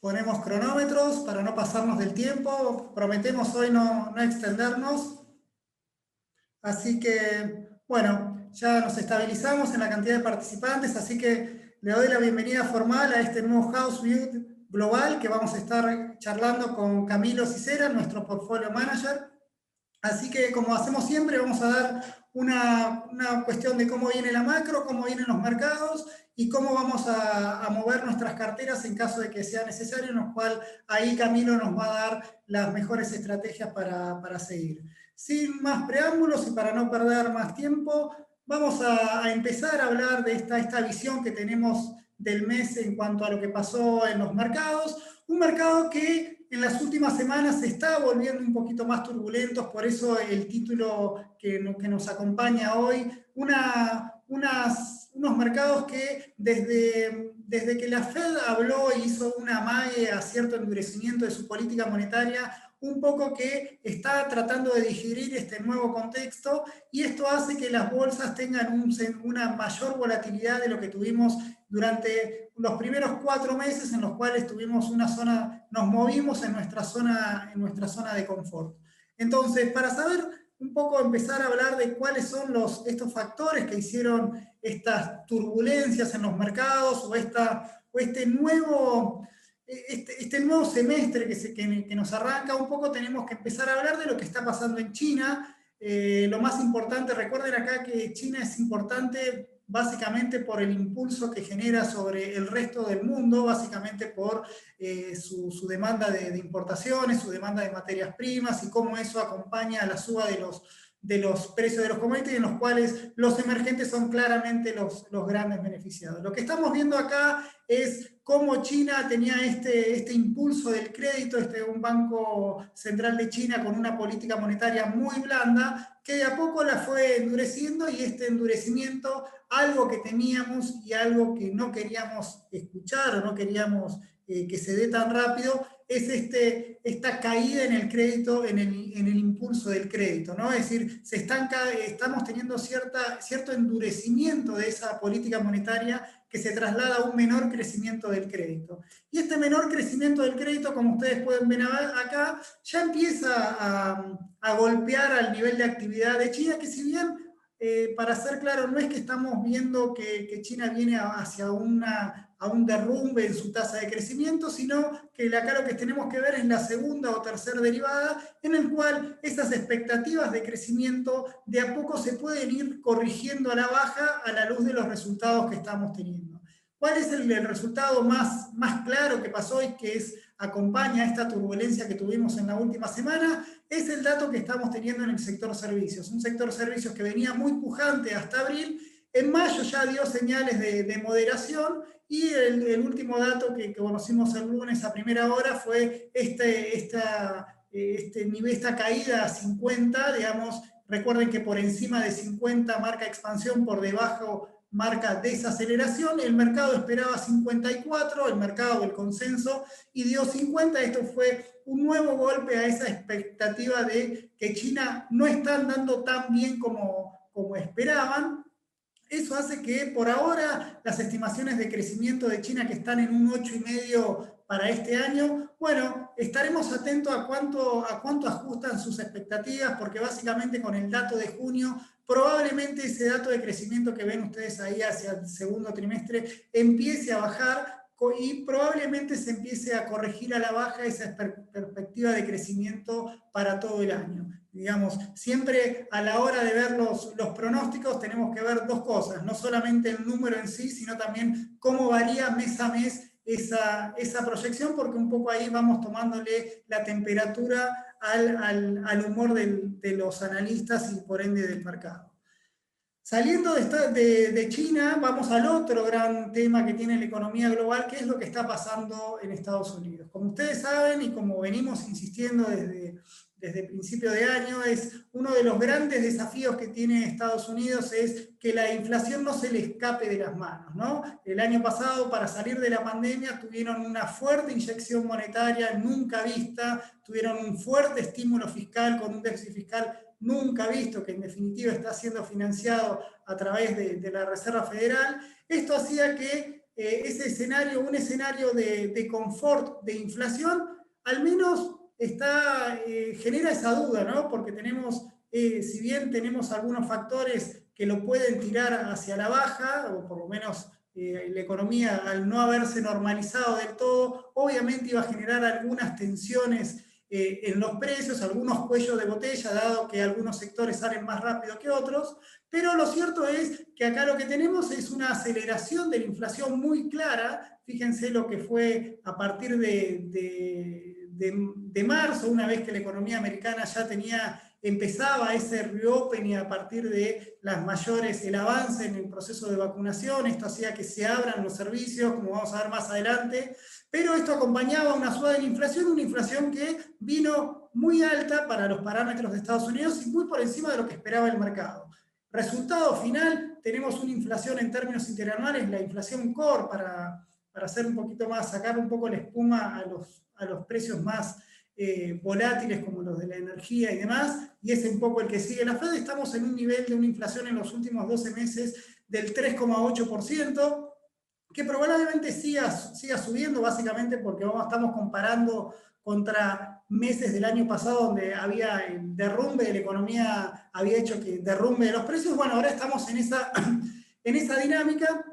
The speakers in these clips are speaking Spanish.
Ponemos cronómetros para no pasarnos del tiempo. Prometemos hoy no extendernos. Así que, bueno, ya nos estabilizamos en la cantidad de participantes, así que le doy la bienvenida formal a este nuevo House View Global que vamos a estar charlando con Camilo Cicera, nuestro Portfolio Manager. Así que, como hacemos siempre, vamos a dar una cuestión de cómo viene la macro, cómo vienen los mercados y cómo vamos a mover nuestras carteras en caso de que sea necesario, en lo cual ahí Camilo nos va a dar las mejores estrategias para seguir. Sin más preámbulos y para no perder más tiempo, vamos a empezar a hablar de esta visión que tenemos del mes en cuanto a lo que pasó en los mercados. Un mercado que en las últimas semanas se está volviendo un poquito más turbulentos, por eso el título que nos acompaña hoy, unos mercados que desde que la Fed habló y hizo una amague a cierto endurecimiento de su política monetaria, un poco que está tratando de digerir este nuevo contexto, y esto hace que las bolsas tengan una mayor volatilidad de lo que tuvimos durante los primeros 4 meses, en los cuales tuvimos nos movimos en nuestra zona de confort. Entonces, para saber un poco, empezar a hablar de cuáles son estos factores que hicieron estas turbulencias en los mercados o este nuevo semestre que nos arranca, un poco tenemos que empezar a hablar de lo que está pasando en China. Lo más importante, recuerden acá que China es importante básicamente por el impulso que genera sobre el resto del mundo, básicamente por su demanda de importaciones, su demanda de materias primas y cómo eso acompaña a la suba de los precios de los commodities, en los cuales los emergentes son claramente los grandes beneficiados. Lo que estamos viendo acá es cómo China tenía este impulso del crédito, un banco central de China con una política monetaria muy blanda, que de a poco la fue endureciendo, y este endurecimiento, algo que teníamos y algo que no queríamos escuchar o no queríamos que se dé tan rápido, es esta caída en el crédito, en el impulso del crédito, ¿no? Es decir, estamos teniendo cierto endurecimiento de esa política monetaria que se traslada a un menor crecimiento del crédito. Y este menor crecimiento del crédito, como ustedes pueden ver acá, ya empieza a golpear al nivel de actividad de China, que si bien, para ser claro, no es que estamos viendo que China viene hacia a un derrumbe en su tasa de crecimiento, sino que acá lo que tenemos que ver es la segunda o tercera derivada, en el cual esas expectativas de crecimiento de a poco se pueden ir corrigiendo a la baja a la luz de los resultados que estamos teniendo. ¿Cuál es el resultado más claro que pasó y que acompaña a esta turbulencia que tuvimos en la última semana? Es el dato que estamos teniendo en el sector servicios. Un sector servicios que venía muy pujante hasta abril. En mayo ya dio señales de moderación, y el último dato que conocimos el lunes a primera hora fue esta caída a 50, digamos. Recuerden que por encima de 50 marca expansión, por debajo marca desaceleración. El mercado esperaba 54, el mercado, el consenso, y dio 50. Esto fue un nuevo golpe a esa expectativa de que China no está andando tan bien como esperaban. Eso hace que por ahora las estimaciones de crecimiento de China, que están en un 8,5 para este año, bueno, estaremos atentos a cuánto ajustan sus expectativas, porque básicamente con el dato de junio, probablemente ese dato de crecimiento que ven ustedes ahí hacia el segundo trimestre empiece a bajar, y probablemente se empiece a corregir a la baja esa perspectiva de crecimiento para todo el año. Digamos, siempre a la hora de ver los pronósticos tenemos que ver dos cosas, no solamente el número en sí, sino también cómo varía mes a mes esa proyección, porque un poco ahí vamos tomándole la temperatura al humor de los analistas y por ende del mercado. Saliendo de China, vamos al otro gran tema que tiene la economía global, que es lo que está pasando en Estados Unidos. Como ustedes saben, y como venimos insistiendo desde principio de año, es uno de los grandes desafíos que tiene Estados Unidos, es que la inflación no se le escape de las manos, ¿no? El año pasado, para salir de la pandemia, tuvieron una fuerte inyección monetaria nunca vista, tuvieron un fuerte estímulo fiscal con un déficit fiscal nunca visto, que en definitiva está siendo financiado a través de la Reserva Federal. Esto hacía que ese escenario, un escenario de confort, de inflación, al menos genera esa duda, ¿no? Porque tenemos, si bien tenemos algunos factores que lo pueden tirar hacia la baja, o por lo menos la economía, al no haberse normalizado del todo, obviamente iba a generar algunas tensiones en los precios, algunos cuellos de botella, dado que algunos sectores salen más rápido que otros, pero lo cierto es que acá lo que tenemos es una aceleración de la inflación muy clara. Fíjense lo que fue a partir de marzo, una vez que la economía americana ya empezaba ese reopening a partir de el avance en el proceso de vacunación. Esto hacía que se abran los servicios, como vamos a ver más adelante, pero esto acompañaba una suave inflación, una inflación que vino muy alta para los parámetros de Estados Unidos y muy por encima de lo que esperaba el mercado. Resultado final, tenemos una inflación en términos interanuales, la inflación core, para hacer un poquito más, sacar un poco la espuma a los precios más volátiles como los de la energía y demás, y es un poco el que sigue la Fed. Estamos en un nivel de una inflación en los últimos 12 meses del 3,8%, que probablemente siga subiendo, básicamente porque estamos comparando contra meses del año pasado donde había el derrumbe de la economía, había hecho que derrumbe de los precios. Bueno, ahora estamos en esa dinámica,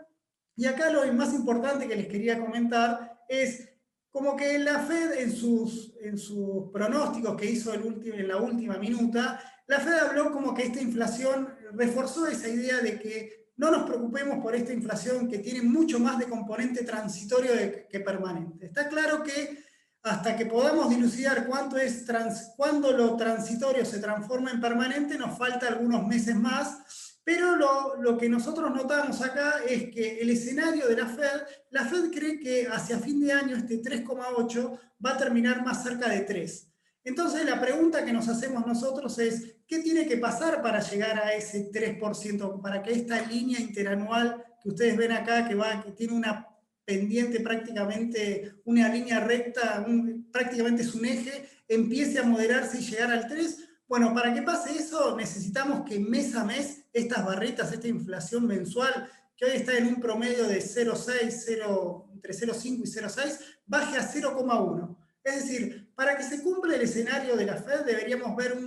y acá lo más importante que les quería comentar es como que la Fed en sus pronósticos que hizo en la última minuta, la Fed habló como que esta inflación reforzó esa idea de que no nos preocupemos por esta inflación que tiene mucho más de componente transitorio que permanente. Está claro que hasta que podamos dilucidar cuándo lo transitorio se transforma en permanente, nos falta algunos meses más, pero lo que nosotros notamos acá es que el escenario de la Fed cree que hacia fin de año este 3,8 va a terminar más cerca de 3. Entonces la pregunta que nos hacemos nosotros es, ¿qué tiene que pasar para llegar a ese 3%? Para que esta línea interanual que ustedes ven acá, que tiene una pendiente prácticamente, una línea recta, prácticamente es un eje, empiece a moderarse y llegar al 3%. Bueno, para que pase eso necesitamos que mes a mes estas barritas, esta inflación mensual, que hoy está en un promedio de 0,6, entre 0,5 y 0,6, baje a 0,1. Es decir, para que se cumpla el escenario de la Fed deberíamos ver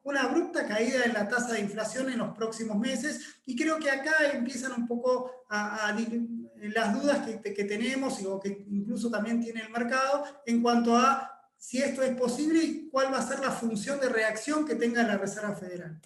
una abrupta caída en la tasa de inflación en los próximos meses, y creo que acá empiezan un poco las dudas que tenemos, o que incluso también tiene el mercado, en cuanto a si esto es posible y cuál va a ser la función de reacción que tenga la Reserva Federal.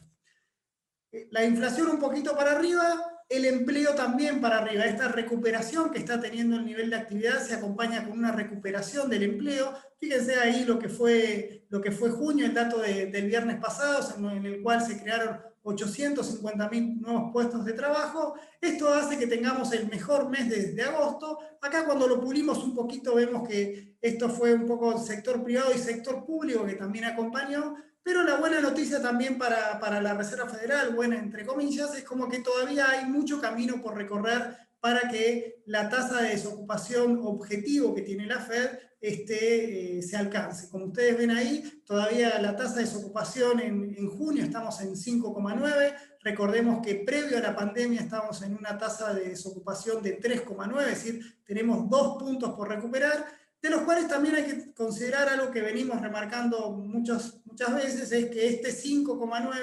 La inflación un poquito para arriba, el empleo también para arriba. Esta recuperación que está teniendo el nivel de actividad se acompaña con una recuperación del empleo. Fíjense ahí lo que fue junio, el dato del viernes pasado, en el cual se crearon 850.000 nuevos puestos de trabajo. Esto hace que tengamos el mejor mes de agosto. Acá cuando lo pulimos un poquito vemos que esto fue un poco sector privado y sector público que también acompañó. Pero la buena noticia también para la Reserva Federal, buena entre comillas, es como que todavía hay mucho camino por recorrer para que la tasa de desocupación objetivo que tiene la Fed se alcance. Como ustedes ven ahí, todavía la tasa de desocupación en junio estamos en 5,9. Recordemos que previo a la pandemia estábamos en una tasa de desocupación de 3,9, es decir, tenemos 2 puntos por recuperar, de los cuales también hay que considerar algo que venimos remarcando muchas veces, es que este 5,9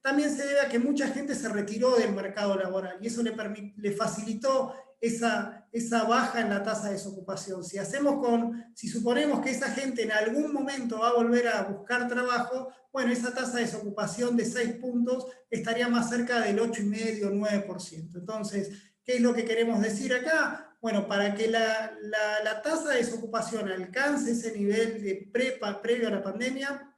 también se debe a que mucha gente se retiró del mercado laboral, y eso le facilitó esa baja en la tasa de desocupación. Si suponemos que esa gente en algún momento va a volver a buscar trabajo, bueno, esa tasa de desocupación de 6 puntos estaría más cerca del 8,5, 9%. Entonces, ¿qué es lo que queremos decir acá? Bueno, para que la tasa de desocupación alcance ese nivel de previo a la pandemia,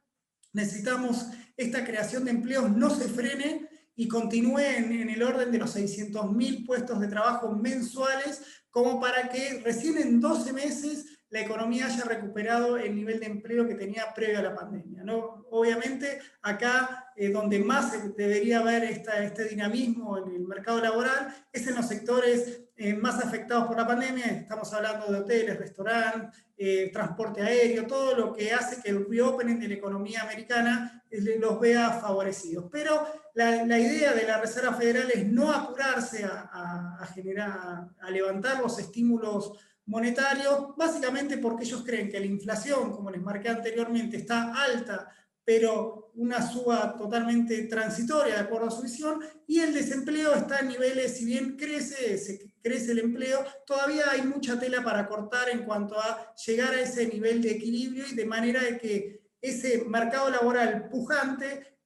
necesitamos esta creación de empleos no se frene y continúe en el orden de los 600.000 puestos de trabajo mensuales, como para que recién en 12 meses la economía haya recuperado el nivel de empleo que tenía previo a la pandemia, ¿no? Obviamente, acá donde más debería haber este dinamismo en el mercado laboral es en los sectores más afectados por la pandemia. Estamos hablando de hoteles, restaurantes, transporte aéreo, todo lo que hace que el reopening de la economía americana los vea favorecidos. Pero la idea de la Reserva Federal es no apurarse a levantar los estímulos monetarios, básicamente porque ellos creen que la inflación, como les marqué anteriormente, está alta, pero una suba totalmente transitoria de acuerdo a su visión, y el desempleo está en niveles, si bien crece el empleo, todavía hay mucha tela para cortar en cuanto a llegar a ese nivel de equilibrio, y de manera de que ese mercado laboral pujante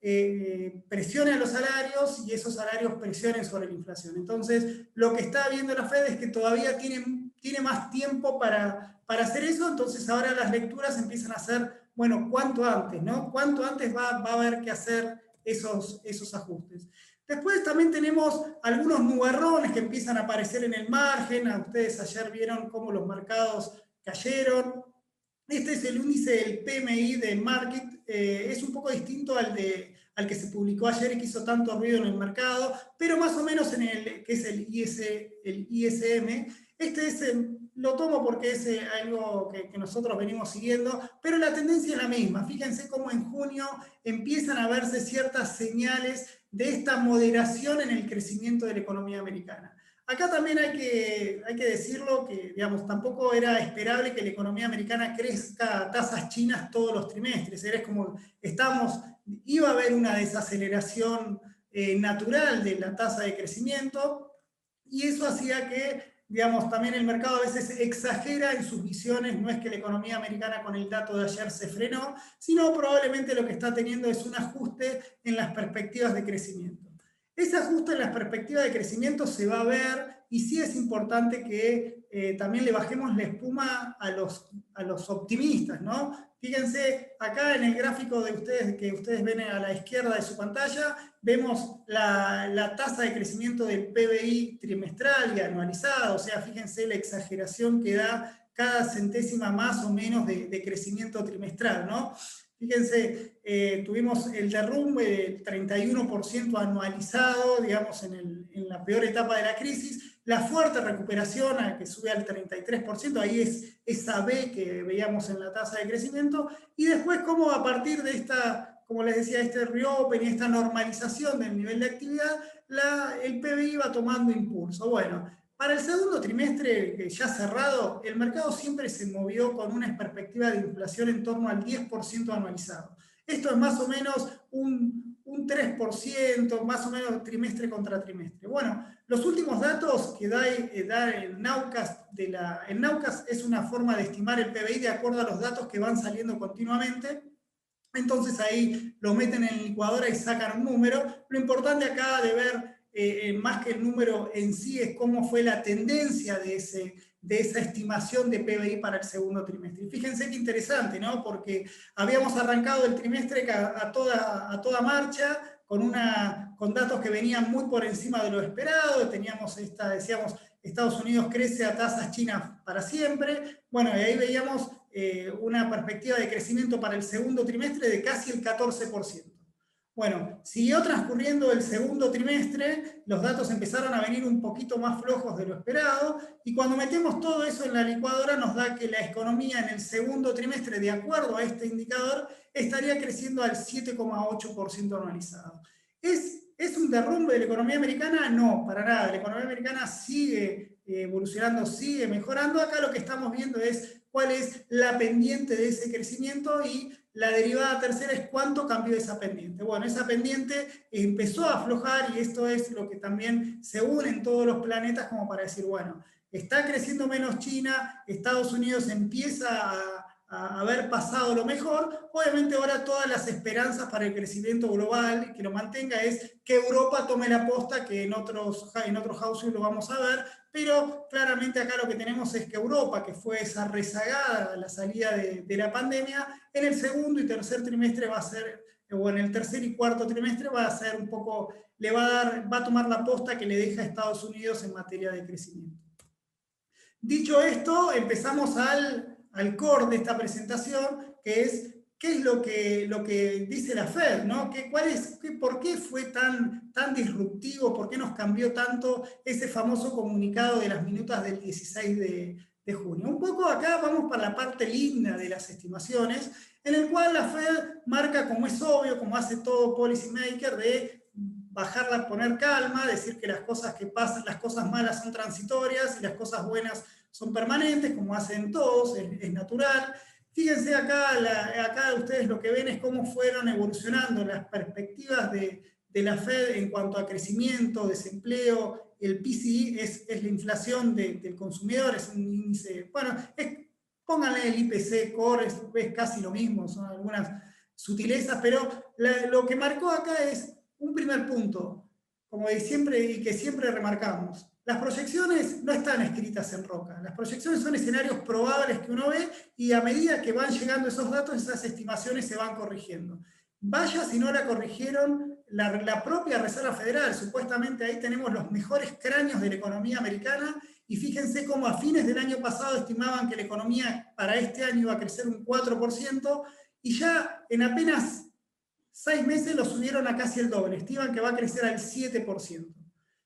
presione a los salarios y esos salarios presionen sobre la inflación. Entonces, lo que está viendo la Fed es que todavía tiene más tiempo para hacer eso, entonces ahora las lecturas empiezan a ser, bueno, ¿cuánto antes, no? ¿Cuánto antes va a haber que hacer esos ajustes? Después también tenemos algunos nubarrones que empiezan a aparecer en el margen. A ustedes ayer vieron cómo los mercados cayeron. Este es el índice del PMI de Market, es un poco distinto al que se publicó ayer y que hizo tanto ruido en el mercado, pero más o menos en el que es el ISM. Lo tomo porque es algo que nosotros venimos siguiendo, pero la tendencia es la misma. Fíjense cómo en junio empiezan a verse ciertas señales de esta moderación en el crecimiento de la economía americana. Acá también hay que decirlo que, digamos, tampoco era esperable que la economía americana crezca a tasas chinas todos los trimestres. Era como, iba a haber una desaceleración natural de la tasa de crecimiento, y eso hacía que, digamos, también el mercado a veces exagera en sus visiones. No es que la economía americana con el dato de ayer se frenó, sino probablemente lo que está teniendo es un ajuste en las perspectivas de crecimiento. Ese ajuste en las perspectivas de crecimiento se va a ver, y sí es importante que también le bajemos la espuma a los optimistas, ¿no? Fíjense, acá en el gráfico que ustedes ven a la izquierda de su pantalla, vemos la tasa de crecimiento del PBI trimestral y anualizado. O sea, fíjense la exageración que da cada centésima más o menos de crecimiento trimestral, ¿no? Fíjense, tuvimos el derrumbe del 31% anualizado, digamos, en la peor etapa de la crisis, la fuerte recuperación que sube al 33%, ahí es esa B que veíamos en la tasa de crecimiento, y después cómo a partir de esta, como les decía, este reopening, esta normalización del nivel de actividad, el PBI va tomando impulso. Bueno, para el segundo trimestre ya cerrado, el mercado siempre se movió con una perspectiva de inflación en torno al 10% anualizado. Esto es más o menos un 3%, más o menos trimestre contra trimestre. Bueno, los últimos datos que da el Nowcast, el Nowcast es una forma de estimar el PBI de acuerdo a los datos que van saliendo continuamente. Entonces ahí lo meten en la licuadora y sacan un número. Lo importante acá de ver, más que el número en sí, es cómo fue la tendencia de esa estimación de PBI para el segundo trimestre. Y fíjense qué interesante, ¿no? Porque habíamos arrancado el trimestre a toda marcha, con datos que venían muy por encima de lo esperado. Decíamos, Estados Unidos crece a tasas chinas para siempre. Bueno, y ahí veíamos una perspectiva de crecimiento para el segundo trimestre de casi el 14%. Bueno, siguió transcurriendo el segundo trimestre, los datos empezaron a venir un poquito más flojos de lo esperado, y cuando metemos todo eso en la licuadora nos da que la economía en el segundo trimestre, de acuerdo a este indicador, estaría creciendo al 7,8% anualizado. ¿Es un derrumbe de la economía americana? No, para nada. La economía americana sigue evolucionando, sigue mejorando. Acá lo que estamos viendo es cuál es la pendiente de ese crecimiento, y la derivada tercera es cuánto cambió esa pendiente. Bueno, esa pendiente empezó a aflojar, y esto es lo que también se une en todos los planetas como para decir, bueno, está creciendo menos China, Estados Unidos empieza a haber pasado lo mejor. Obviamente ahora todas las esperanzas para el crecimiento global, que lo mantenga, es que Europa tome la posta, que en otros houses lo vamos a ver, pero claramente acá lo que tenemos es que Europa, que fue esa rezagada a la salida de la pandemia, en el segundo y tercer trimestre va a ser, o en el tercer y cuarto trimestre va a ser un poco, va a tomar la posta que le deja a Estados Unidos en materia de crecimiento. Dicho esto, empezamos al al core de esta presentación, que es qué es lo que dice la Fed, ¿no? ¿Por qué fue tan disruptivo? ¿Por qué nos cambió tanto ese famoso comunicado de las minutas del 16 de junio? Un poco acá vamos para la parte linda de las estimaciones, en el cual la Fed marca, como es obvio, como hace todo policy maker, de bajarla, poner calma, decir que las cosas que pasan, las cosas malas son transitorias y las cosas buenas son permanentes, como hacen todos, es natural. Fíjense acá, acá ustedes lo que ven es cómo fueron evolucionando las perspectivas de la Fed en cuanto a crecimiento, desempleo. El PCE es la inflación del consumidor, es un índice, bueno, pónganle el IPC Core, es casi lo mismo, son algunas sutilezas, pero lo que marcó acá es un primer punto, como de siempre y que siempre remarcamos. Las proyecciones no están escritas en roca, las proyecciones son escenarios probables que uno ve y a medida que van llegando esos datos, esas estimaciones se van corrigiendo. Vaya si no la corrigieron la propia Reserva Federal, supuestamente ahí tenemos los mejores cráneos de la economía americana y fíjense cómo a fines del año pasado estimaban que la economía para este año iba a crecer un 4% y ya en apenas 6 meses lo subieron a casi el doble, estiman que va a crecer al 7%.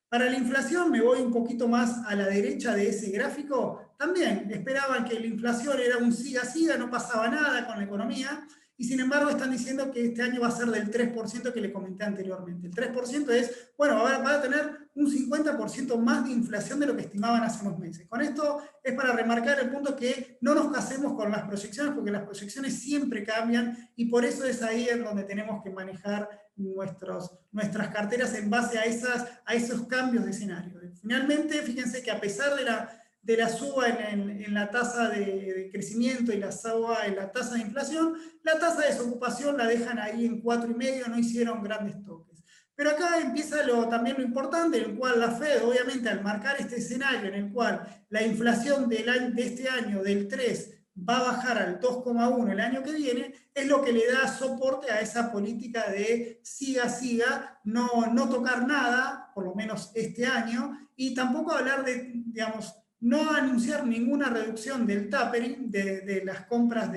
Para la inflación, me voy un poquito más a la derecha de ese gráfico, también esperaban que la inflación era un siga-siga, no pasaba nada con la economía, y sin embargo están diciendo que este año va a ser del 3% que le comenté anteriormente. El 3% es, bueno, ahora va a tener un 50% más de inflación de lo que estimaban hace unos meses. Con esto es para remarcar el punto que no nos casemos con las proyecciones, porque las proyecciones siempre cambian y por eso es ahí en donde tenemos que manejar nuestras carteras en base a esos cambios de escenario. Finalmente, fíjense que a pesar de la suba en la tasa de crecimiento y la suba en la tasa de inflación, la tasa de desocupación la dejan ahí en 4,5, no hicieron grandes toques. Pero acá empieza también lo importante, en el cual la Fed, obviamente, al marcar este escenario en el cual la inflación de este año del 3 va a bajar al 2,1 el año que viene, es lo que le da soporte a esa política de siga, no tocar nada, por lo menos este año, y tampoco hablar de, digamos, no anunciar ninguna reducción del tapering, de las compras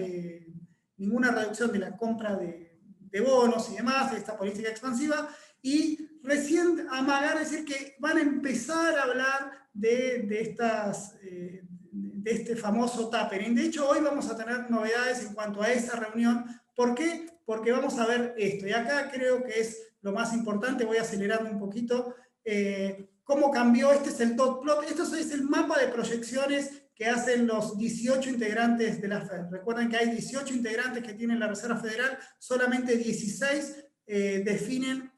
ninguna reducción de la compra de bonos y demás, de esta política expansiva, y recién amagar, decir que van a empezar a hablar de este famoso tapering. De hecho, hoy vamos a tener novedades en cuanto a esa reunión. ¿Por qué? Porque vamos a ver esto. Y acá creo que es lo más importante, voy acelerando un poquito. ¿Cómo cambió? Este es el dot plot. Esto es el mapa de proyecciones que hacen los 18 integrantes de la Fed. Recuerden que hay 18 integrantes que tiene la Reserva Federal, solamente 16 definen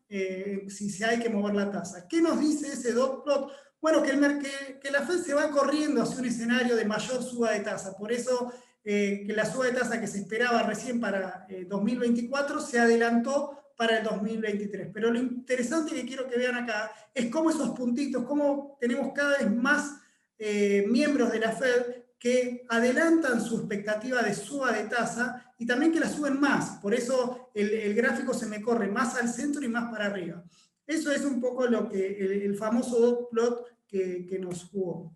si hay que mover la tasa. ¿Qué nos dice ese dot plot? Bueno, que la Fed se va corriendo hacia un escenario de mayor suba de tasa. Por eso que la suba de tasa que se esperaba recién para 2024 se adelantó para el 2023. Pero lo interesante que quiero que vean acá es cómo esos puntitos, cómo tenemos cada vez más miembros de la Fed que adelantan su expectativa de suba de tasa y también que la suben más. Por eso el gráfico se me corre más al centro y más para arriba. Eso es un poco lo que el famoso dot plot que nos jugó.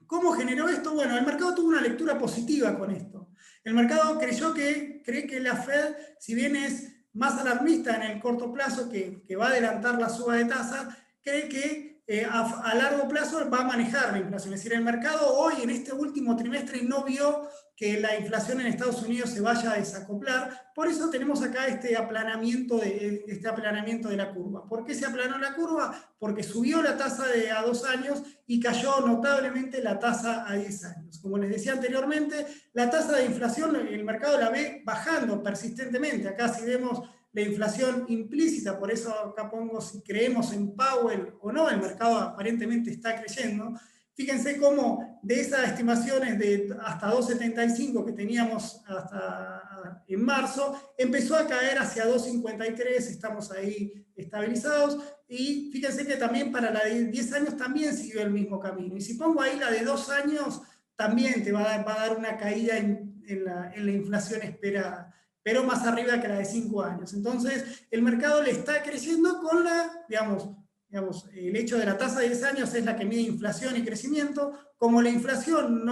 ¿Cómo generó esto? Bueno, el mercado tuvo una lectura positiva con esto. El mercado cree que la Fed, si bien es más alarmista en el corto plazo, que va a adelantar la suba de tasa, cree que a largo plazo va a manejar la inflación. Es decir, el mercado hoy, en este último trimestre, no vio que la inflación en Estados Unidos se vaya a desacoplar. Por eso tenemos acá este aplanamiento de la curva. ¿Por qué se aplanó la curva? Porque subió la tasa a 2 años y cayó notablemente la tasa a 10 años. Como les decía anteriormente, la tasa de inflación el mercado la ve bajando persistentemente. Acá si vemos la inflación implícita, por eso acá pongo si creemos en Powell o no, el mercado aparentemente está creyendo. Fíjense cómo de esas estimaciones de hasta 2,75 que teníamos hasta en marzo, empezó a caer hacia 2,53, estamos ahí estabilizados, y fíjense que también para la de 10 años también siguió el mismo camino. Y si pongo ahí la de 2 años, también te va a dar una caída en la inflación esperada, pero más arriba que la de 5 años. Entonces, el mercado le está creciendo con digamos, digamos, el hecho de la tasa de 10 años es la que mide inflación y crecimiento. Como la inflación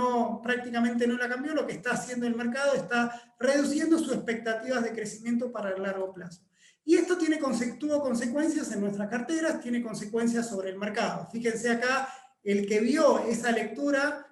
prácticamente no la cambió, lo que está haciendo el mercado está reduciendo sus expectativas de crecimiento para el largo plazo. Y esto tuvo consecuencias en nuestras carteras, tiene consecuencias sobre el mercado. Fíjense acá, el que vio esa lectura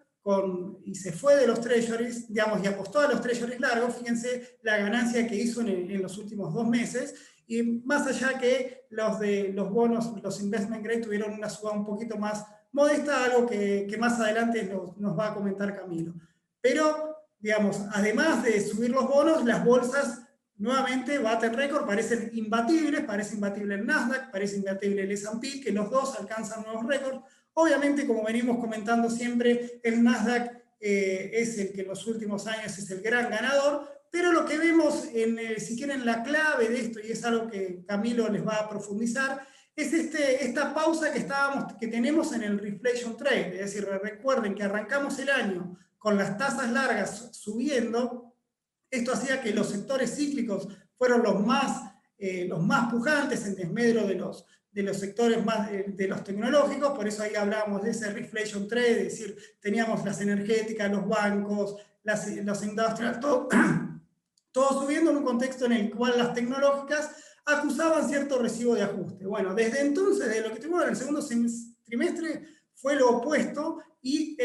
y se fue de los treasuries, digamos, y apostó a los treasuries largos, fíjense la ganancia que hizo en los últimos 2 meses, y más allá que los bonos, los investment grade tuvieron una suba un poquito más modesta, algo que más adelante nos va a comentar Camilo. Pero, digamos, además de subir los bonos, las bolsas nuevamente baten récord, parecen imbatibles, parece imbatible el Nasdaq, parece imbatible el S&P, que los dos alcanzan nuevos récords. Obviamente, como venimos comentando siempre, el Nasdaq es el que en los últimos años es el gran ganador, pero lo que vemos, si quieren, la clave de esto, y es algo que Camilo les va a profundizar, es esta pausa que tenemos en el reflation trade. Es decir, recuerden que arrancamos el año con las tasas largas subiendo. Esto hacía que los sectores cíclicos fueron los más pujantes en desmedro de los sectores más de los tecnológicos. Por eso ahí hablábamos de ese reflation trade, es decir, teníamos las energéticas, los bancos, los industrial, todo subiendo en un contexto en el cual las tecnológicas acusaban cierto recibo de ajuste. Bueno, desde entonces, de lo que tuvimos en el segundo trimestre, fue lo opuesto, y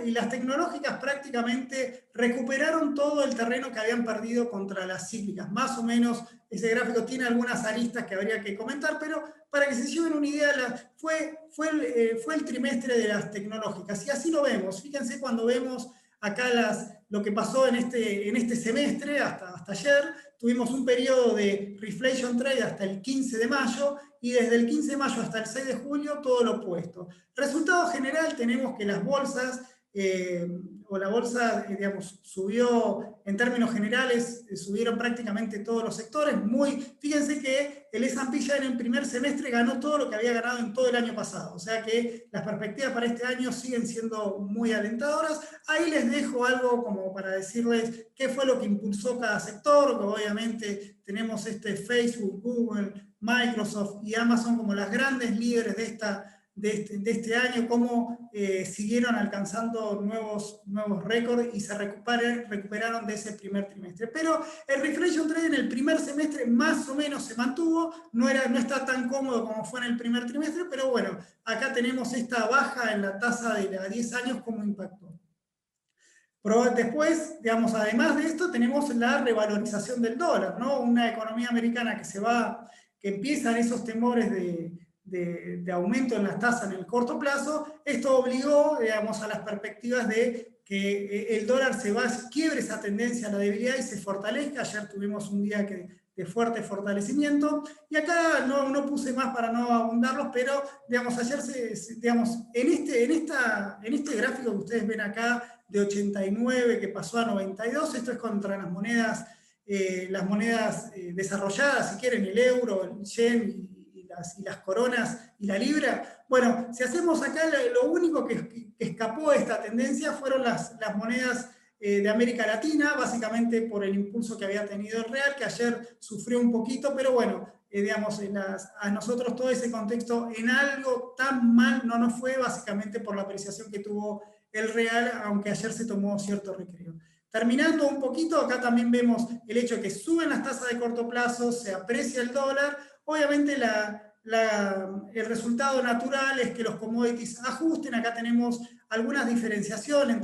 las tecnológicas prácticamente recuperaron todo el terreno que habían perdido contra las cíclicas. Más o menos, ese gráfico tiene algunas aristas que habría que comentar, pero para que se lleven una idea, fue el trimestre de las tecnológicas, y así lo vemos. Fíjense cuando vemos acá lo que pasó en este semestre, hasta ayer, tuvimos un periodo de reflation trade hasta el 15 de mayo, y desde el 15 de mayo hasta el 6 de julio, todo lo opuesto. Resultado general, tenemos que las bolsas, o la bolsa, digamos, subió en términos generales, subieron prácticamente todos los sectores. Fíjense que el S&P ya en el primer semestre ganó todo lo que había ganado en todo el año pasado. O sea que las perspectivas para este año siguen siendo muy alentadoras. Ahí les dejo algo como para decirles qué fue lo que impulsó cada sector. Obviamente tenemos Facebook, Google, Microsoft y Amazon como las grandes líderes de este año, cómo siguieron alcanzando nuevos récords y se recuperaron de ese primer trimestre. Pero el reflation trade en el primer semestre más o menos se mantuvo, no está tan cómodo como fue en el primer trimestre, pero bueno, acá tenemos esta baja en la tasa de 10 años, cómo impactó. Pero después, digamos, además de esto, tenemos la revalorización del dólar, ¿no? Una economía americana que empiezan esos temores de aumento en las tasas en el corto plazo. Esto obligó, digamos, a las perspectivas de que el dólar quiebre esa tendencia a la debilidad y se fortalezca. Ayer tuvimos un día de fuerte fortalecimiento, y acá no puse más para no abundarlos, pero digamos, ayer en este gráfico que ustedes ven acá de 89 que pasó a 92, esto es contra las monedas desarrolladas, si quieren, el euro, el yen y las coronas y la libra. Bueno, si hacemos acá, lo único que escapó de esta tendencia fueron las monedas de América Latina, básicamente por el impulso que había tenido el real, que ayer sufrió un poquito, pero bueno, digamos, a nosotros todo ese contexto en algo tan mal no nos fue, básicamente por la apreciación que tuvo el real, aunque ayer se tomó cierto recreo. Terminando un poquito, acá también vemos el hecho de que suben las tasas de corto plazo, se aprecia el dólar. Obviamente el resultado natural es que los commodities ajusten. Acá tenemos algunas diferenciaciones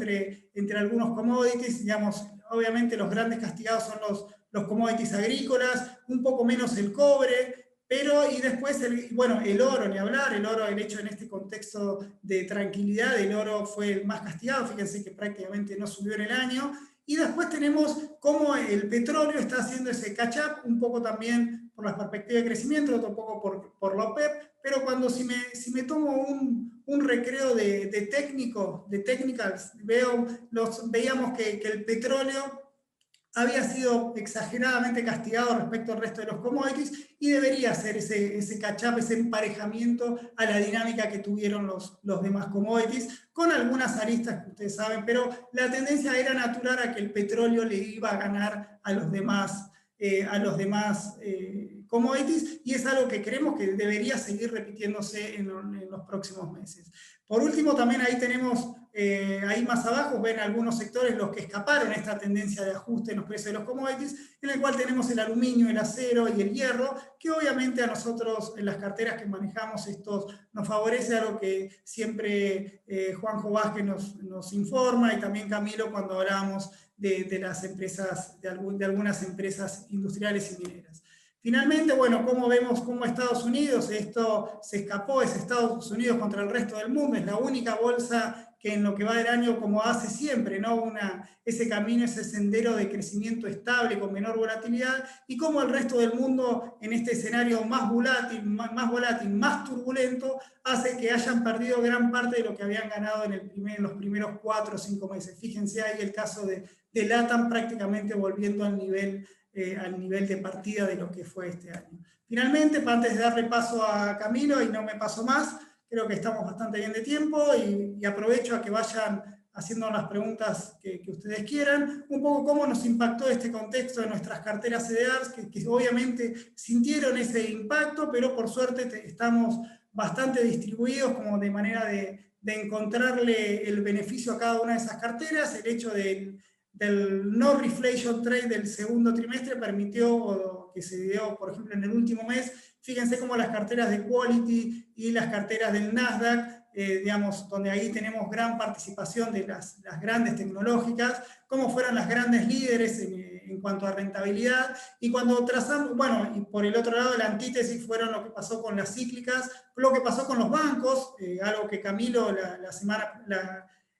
entre algunos commodities. Digamos, obviamente los grandes castigados son los commodities agrícolas, un poco menos el cobre, y después, el oro, ni hablar. El oro, el hecho en este contexto de tranquilidad, el oro fue el más castigado. Fíjense que prácticamente no subió en el año. Y después tenemos cómo el petróleo está haciendo ese catch-up, un poco también por las perspectivas de crecimiento, otro poco por la OPEP, pero si me tomo un recreo de technicals, veíamos que el petróleo había sido exageradamente castigado respecto al resto de los commodities, y debería hacer ese catch-up, ese emparejamiento a la dinámica que tuvieron los demás commodities, con algunas aristas que ustedes saben, pero la tendencia era natural a que el petróleo le iba a ganar a los demás commodities, y es algo que creemos que debería seguir repitiéndose en los próximos meses. Por último, también ahí tenemos, ahí más abajo, ven algunos sectores los que escaparon a esta tendencia de ajuste en los precios de los commodities, en el cual tenemos el aluminio, el acero y el hierro, que obviamente a nosotros en las carteras que manejamos estos nos favorece, algo que siempre Juanjo Vázquez nos informa, y también Camilo cuando hablábamos de las empresas, de algunas empresas industriales y mineras. Finalmente, bueno, ¿cómo vemos cómo Estados Unidos, esto se escapó, es Estados Unidos contra el resto del mundo, es la única bolsa que en lo que va del año, como hace siempre, ¿no? Ese camino, ese sendero de crecimiento estable, con menor volatilidad, y cómo el resto del mundo, en este escenario más volátil, más turbulento, hace que hayan perdido gran parte de lo que habían ganado en los primeros 4 o 5 meses. Fíjense ahí el caso de LATAM prácticamente volviendo al nivel de partida de lo que fue este año. Finalmente, antes de darle paso a Camilo, y no me paso más, creo que estamos bastante bien de tiempo, y aprovecho a que vayan haciendo las preguntas que ustedes quieran, un poco cómo nos impactó este contexto de nuestras carteras CDRs, que obviamente sintieron ese impacto, pero por suerte estamos bastante distribuidos como de manera de encontrarle el beneficio a cada una de esas carteras. El hecho del no reflation trade del segundo trimestre permitió que se dio, por ejemplo, en el último mes. Fíjense cómo las carteras de Quality y las carteras del Nasdaq, digamos, donde ahí tenemos gran participación de las grandes tecnológicas, cómo fueron las grandes líderes en cuanto a rentabilidad, y cuando trazamos, bueno, y por el otro lado la antítesis fueron lo que pasó con las cíclicas, lo que pasó con los bancos, algo que Camilo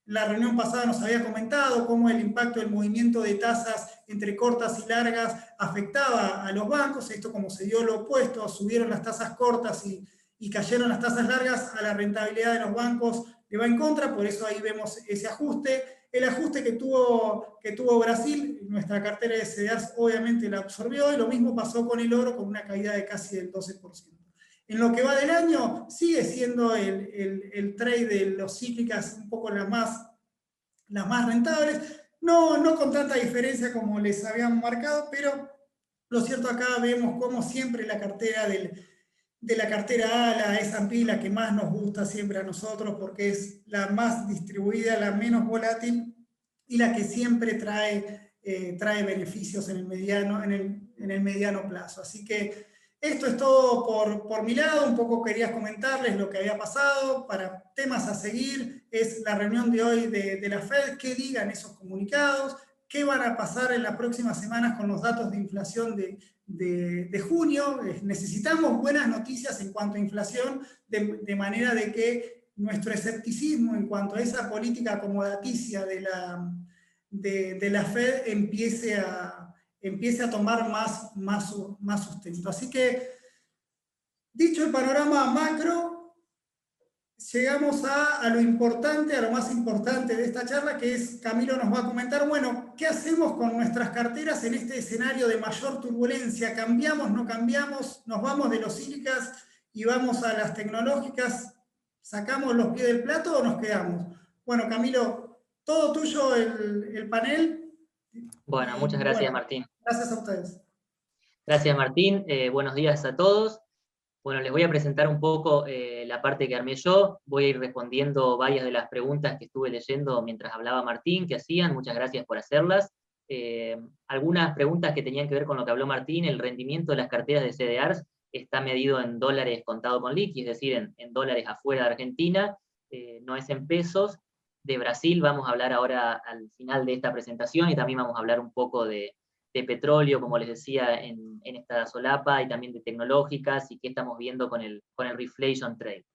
la reunión pasada nos había comentado, cómo el impacto del movimiento de tasas entre cortas y largas afectaba a los bancos. Esto, como se dio lo opuesto, subieron las tasas cortas y cayeron las tasas largas, a la rentabilidad de los bancos le va en contra, por eso ahí vemos ese ajuste. El ajuste que tuvo Brasil, nuestra cartera de CDRs obviamente la absorbió, y lo mismo pasó con el oro, con una caída de casi del 12%. En lo que va del año, sigue siendo el trade de los cíclicas un poco las más rentables, no con tanta diferencia como les habían marcado, pero lo cierto acá vemos como siempre la cartera de la cartera A, la S&P, la que más nos gusta siempre a nosotros, porque es la más distribuida, la menos volátil, y la que siempre trae beneficios en el mediano plazo. Así que esto es todo por mi lado. Un poco quería comentarles lo que había pasado. Para temas a seguir es la reunión de hoy de la Fed, qué digan esos comunicados, qué van a pasar en las próximas semanas con los datos de inflación de junio. Necesitamos buenas noticias en cuanto a inflación, de manera de que nuestro escepticismo en cuanto a esa política acomodaticia de la Fed empiece a tomar más sustento. Así que, dicho el panorama macro, llegamos a lo importante, a lo más importante de esta charla, que es, Camilo nos va a comentar, bueno, ¿qué hacemos con nuestras carteras en este escenario de mayor turbulencia? ¿Cambiamos, no cambiamos? ¿Nos vamos de los cíclicas y vamos a las tecnológicas? ¿Sacamos los pies del plato o nos quedamos? Bueno, Camilo, todo tuyo el panel. Bueno, muchas gracias, Martín. Gracias a ustedes. Gracias, Martín. Buenos días a todos. Bueno, les voy a presentar un poco la parte que armé yo. Voy a ir respondiendo varias de las preguntas que estuve leyendo mientras hablaba Martín, que hacían. Muchas gracias por hacerlas. Algunas preguntas que tenían que ver con lo que habló Martín. El rendimiento de las carteras de CDRs está medido en dólares contado con liqui, es decir, en dólares afuera de Argentina, no es en pesos. De Brasil vamos a hablar ahora al final de esta presentación, y también vamos a hablar un poco de petróleo, como les decía, en esta solapa, y también de tecnológicas, y qué estamos viendo con el reflation trade.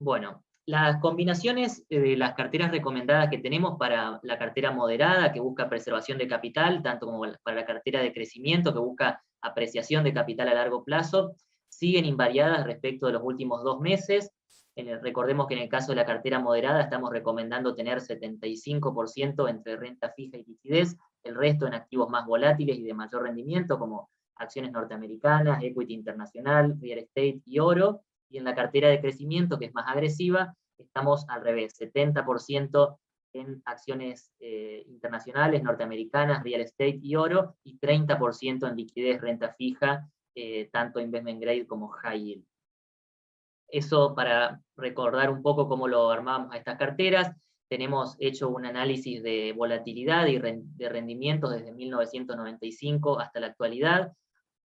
Bueno, las combinaciones de las carteras recomendadas que tenemos para la cartera moderada, que busca preservación de capital, tanto como para la cartera de crecimiento, que busca apreciación de capital a largo plazo, siguen invariadas respecto de los últimos 2 meses. Recordemos que en el caso de la cartera moderada estamos recomendando tener 75% entre renta fija y liquidez, el resto en activos más volátiles y de mayor rendimiento, como acciones norteamericanas, equity internacional, real estate y oro. Y en la cartera de crecimiento, que es más agresiva, estamos al revés, 70% en acciones internacionales, norteamericanas, real estate y oro, y 30% en liquidez, renta fija, tanto investment grade como high yield. Eso para recordar un poco cómo lo armamos a estas carteras. Tenemos hecho un análisis de volatilidad y de rendimientos desde 1995 hasta la actualidad,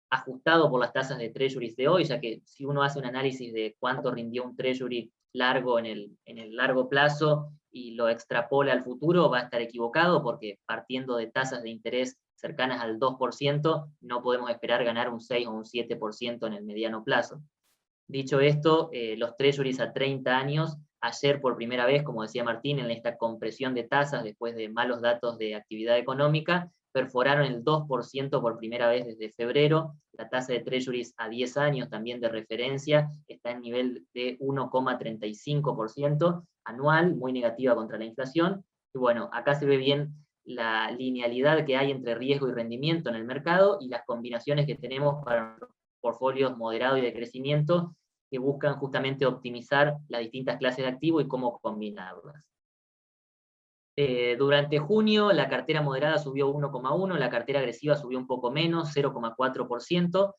ajustado por las tasas de treasuries de hoy, ya que si uno hace un análisis de cuánto rindió un treasury largo en el largo plazo y lo extrapola al futuro, va a estar equivocado, porque partiendo de tasas de interés cercanas al 2%, no podemos esperar ganar un 6 o un 7% en el mediano plazo. Dicho esto, los treasuries a 30 años, ayer por primera vez, como decía Martín, en esta compresión de tasas después de malos datos de actividad económica, perforaron el 2% por primera vez desde febrero. La tasa de treasuries a 10 años, también de referencia, está en nivel de 1,35% anual, muy negativa contra la inflación. Y bueno, acá se ve bien la linealidad que hay entre riesgo y rendimiento en el mercado y las combinaciones que tenemos para portfolios moderados y de crecimiento que buscan justamente optimizar las distintas clases de activos y cómo combinarlas. Durante junio la cartera moderada subió 1,1%, la cartera agresiva subió un poco menos, 0,4%.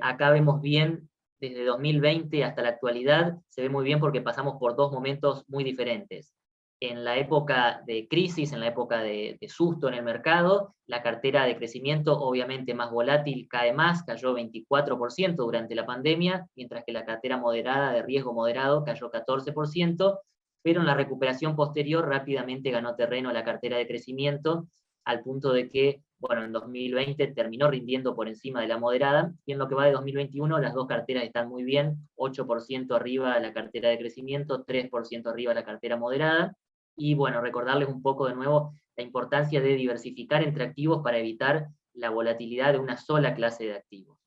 Acá vemos bien, desde 2020 hasta la actualidad, se ve muy bien porque pasamos por dos momentos muy diferentes. En la época de crisis, en la época de susto en el mercado, la cartera de crecimiento, obviamente más volátil, cae más, cayó 24% durante la pandemia, mientras que la cartera moderada, de riesgo moderado, cayó 14%, pero en la recuperación posterior rápidamente ganó terreno la cartera de crecimiento, al punto de que, bueno, en 2020 terminó rindiendo por encima de la moderada, y en lo que va de 2021 las dos carteras están muy bien, 8% arriba la cartera de crecimiento, 3% arriba la cartera moderada. Y bueno, recordarles un poco de nuevo la importancia de diversificar entre activos para evitar la volatilidad de una sola clase de activos.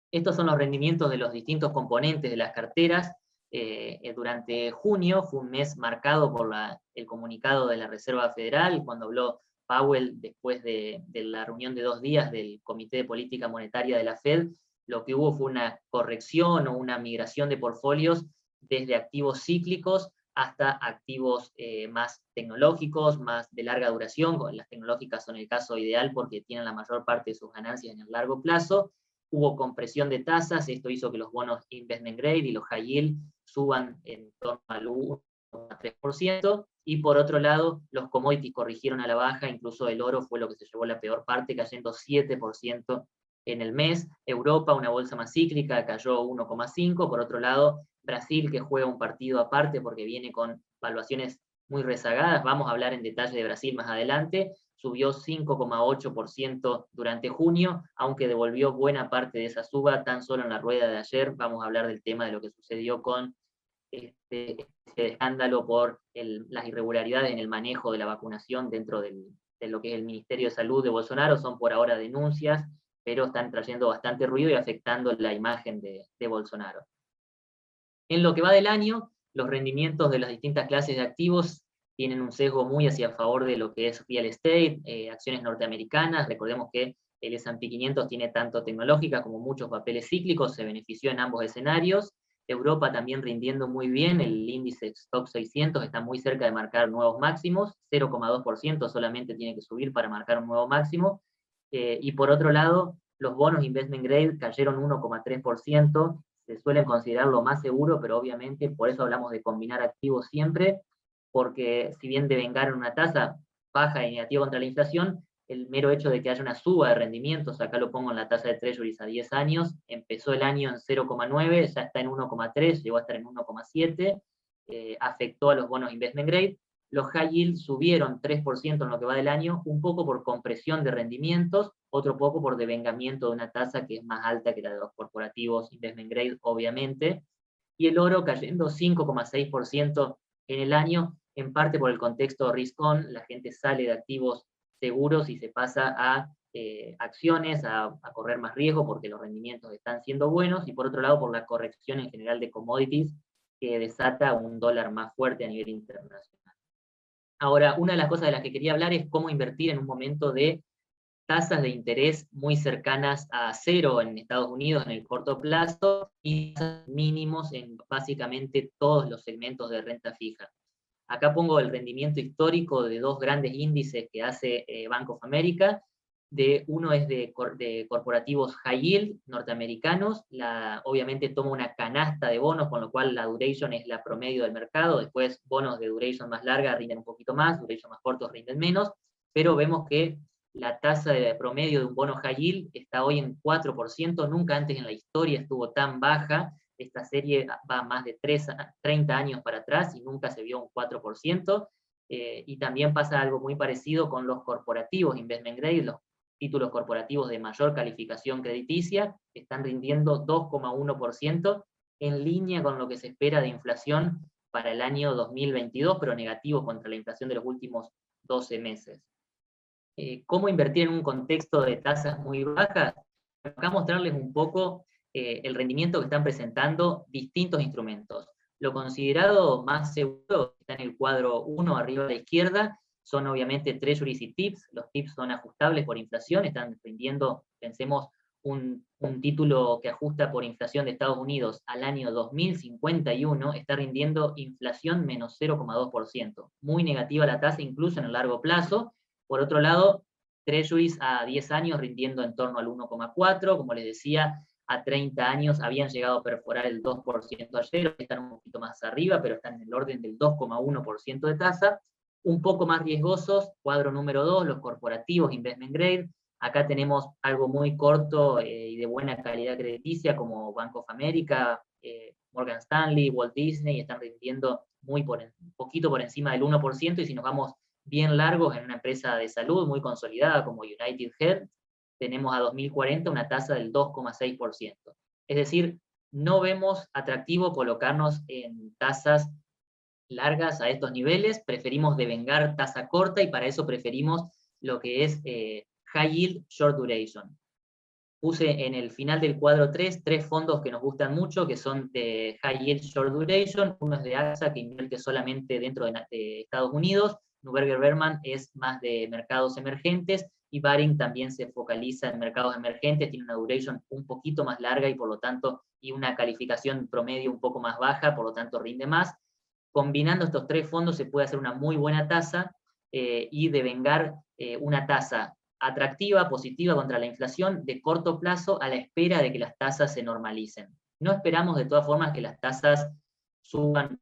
Estos son los rendimientos de los distintos componentes de las carteras. Durante junio fue un mes marcado por el comunicado de la Reserva Federal, cuando habló Powell después de la reunión de 2 días del Comité de Política Monetaria de la Fed. Lo que hubo fue una corrección o una migración de portfolios desde activos cíclicos hasta activos más tecnológicos, más de larga duración. Las tecnológicas son el caso ideal porque tienen la mayor parte de sus ganancias en el largo plazo. Hubo compresión de tasas, esto hizo que los bonos investment grade y los high yield suban en torno al 1,3%, y por otro lado, los commodities corrigieron a la baja, incluso el oro fue lo que se llevó la peor parte, cayendo 7% en el mes. Europa, una bolsa más cíclica, cayó 1,5%, por otro lado, Brasil, que juega un partido aparte porque viene con valuaciones muy rezagadas, vamos a hablar en detalle de Brasil más adelante, subió 5,8% durante junio, aunque devolvió buena parte de esa suba tan solo en la rueda de ayer. Vamos a hablar del tema de lo que sucedió con este escándalo por las irregularidades en el manejo de la vacunación dentro de lo que es el Ministerio de Salud de Bolsonaro. Son por ahora denuncias, pero están trayendo bastante ruido y afectando la imagen de Bolsonaro. En lo que va del año, los rendimientos de las distintas clases de activos tienen un sesgo muy hacia favor de lo que es real estate, acciones norteamericanas. Recordemos que el S&P 500 tiene tanto tecnológicas como muchos papeles cíclicos, se benefició en ambos escenarios. Europa también rindiendo muy bien, el índice Stock 600 está muy cerca de marcar nuevos máximos, 0,2% solamente tiene que subir para marcar un nuevo máximo. Y por otro lado, los bonos investment grade cayeron 1,3%, se suelen considerar lo más seguro, pero obviamente por eso hablamos de combinar activos siempre, porque si bien devengar en una tasa baja y negativa contra la inflación, el mero hecho de que haya una suba de rendimientos, acá lo pongo en la tasa de treasuries a 10 años, empezó el año en 0,9, ya está en 1,3, llegó a estar en 1,7, afectó a los bonos investment grade. Los high yield subieron 3% en lo que va del año, un poco por compresión de rendimientos, otro poco por devengamiento de una tasa que es más alta que la de los corporativos investment grade, obviamente, y el oro cayendo 5,6% en el año, en parte por el contexto risk-on, la gente sale de activos seguros y se pasa a acciones, a correr más riesgo porque los rendimientos están siendo buenos, y por otro lado por la corrección en general de commodities que desata un dólar más fuerte a nivel internacional. Ahora, una de las cosas de las que quería hablar es cómo invertir en un momento de tasas de interés muy cercanas a cero en Estados Unidos en el corto plazo y tasas mínimos en básicamente todos los segmentos de renta fija. Acá pongo el rendimiento histórico de dos grandes índices que hace Bank of America. Uno es de corporativos high yield norteamericanos, obviamente toma una canasta de bonos, con lo cual la duration es la promedio del mercado, después bonos de duration más larga rinden un poquito más, duration más cortos rinden menos, pero vemos que la tasa de promedio de un bono high yield está hoy en 4%, nunca antes en la historia estuvo tan baja. Esta serie va más de 30 años para atrás y nunca se vio un 4%, y también pasa algo muy parecido con los corporativos investment grade, los títulos corporativos de mayor calificación crediticia, están rindiendo 2,1%, en línea con lo que se espera de inflación para el año 2022, pero negativo contra la inflación de los últimos 12 meses. ¿Cómo invertir en un contexto de tasas muy bajas? Acá mostrarles un poco el rendimiento que están presentando distintos instrumentos. Lo considerado más seguro está en el cuadro 1 arriba a la izquierda, son obviamente treasuries y TIPS. Los TIPS son ajustables por inflación, están rindiendo, pensemos, un título que ajusta por inflación de Estados Unidos al año 2051, está rindiendo inflación menos 0,2%. Muy negativa la tasa incluso en el largo plazo. Por otro lado, treasuries a 10 años rindiendo en torno al 1,4, como les decía, a 30 años habían llegado a perforar el 2% ayer, están un poquito más arriba, pero están en el orden del 2,1% de tasa. Un poco más riesgosos, cuadro número 2, los corporativos investment grade. Acá tenemos algo muy corto y de buena calidad crediticia, como Bank of America, Morgan Stanley, Walt Disney, están rindiendo un poquito por encima del 1%, y si nos vamos bien largos en una empresa de salud muy consolidada como United Health, tenemos a 2040 una tasa del 2,6%. Es decir, no vemos atractivo colocarnos en tasas largas a estos niveles, preferimos devengar tasa corta, y para eso preferimos lo que es high yield short duration. Puse en el final del cuadro 3 fondos que nos gustan mucho, que son de high yield short duration. Uno es de AXA, que invierte solamente dentro de Estados Unidos. Neuberger Berman es más de mercados emergentes, y Baring también se focaliza en mercados emergentes, tiene una duration un poquito más larga y por lo tanto, y una calificación promedio un poco más baja, por lo tanto rinde más. Combinando estos tres fondos se puede hacer una muy buena tasa y devengar una tasa atractiva, positiva contra la inflación de corto plazo, a la espera de que las tasas se normalicen. No esperamos de todas formas que las tasas suban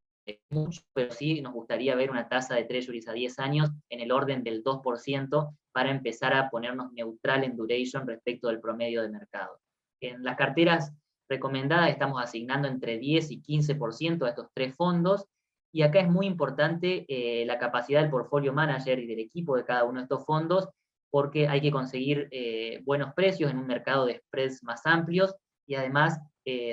mucho, pero sí nos gustaría ver una tasa de treasuries a 10 años en el orden del 2% para empezar a ponernos neutral en duration respecto del promedio de mercado. En las carteras recomendadas estamos asignando entre 10 y 15% a estos tres fondos, y acá es muy importante la capacidad del portfolio manager y del equipo de cada uno de estos fondos, porque hay que conseguir buenos precios en un mercado de spreads más amplios, y además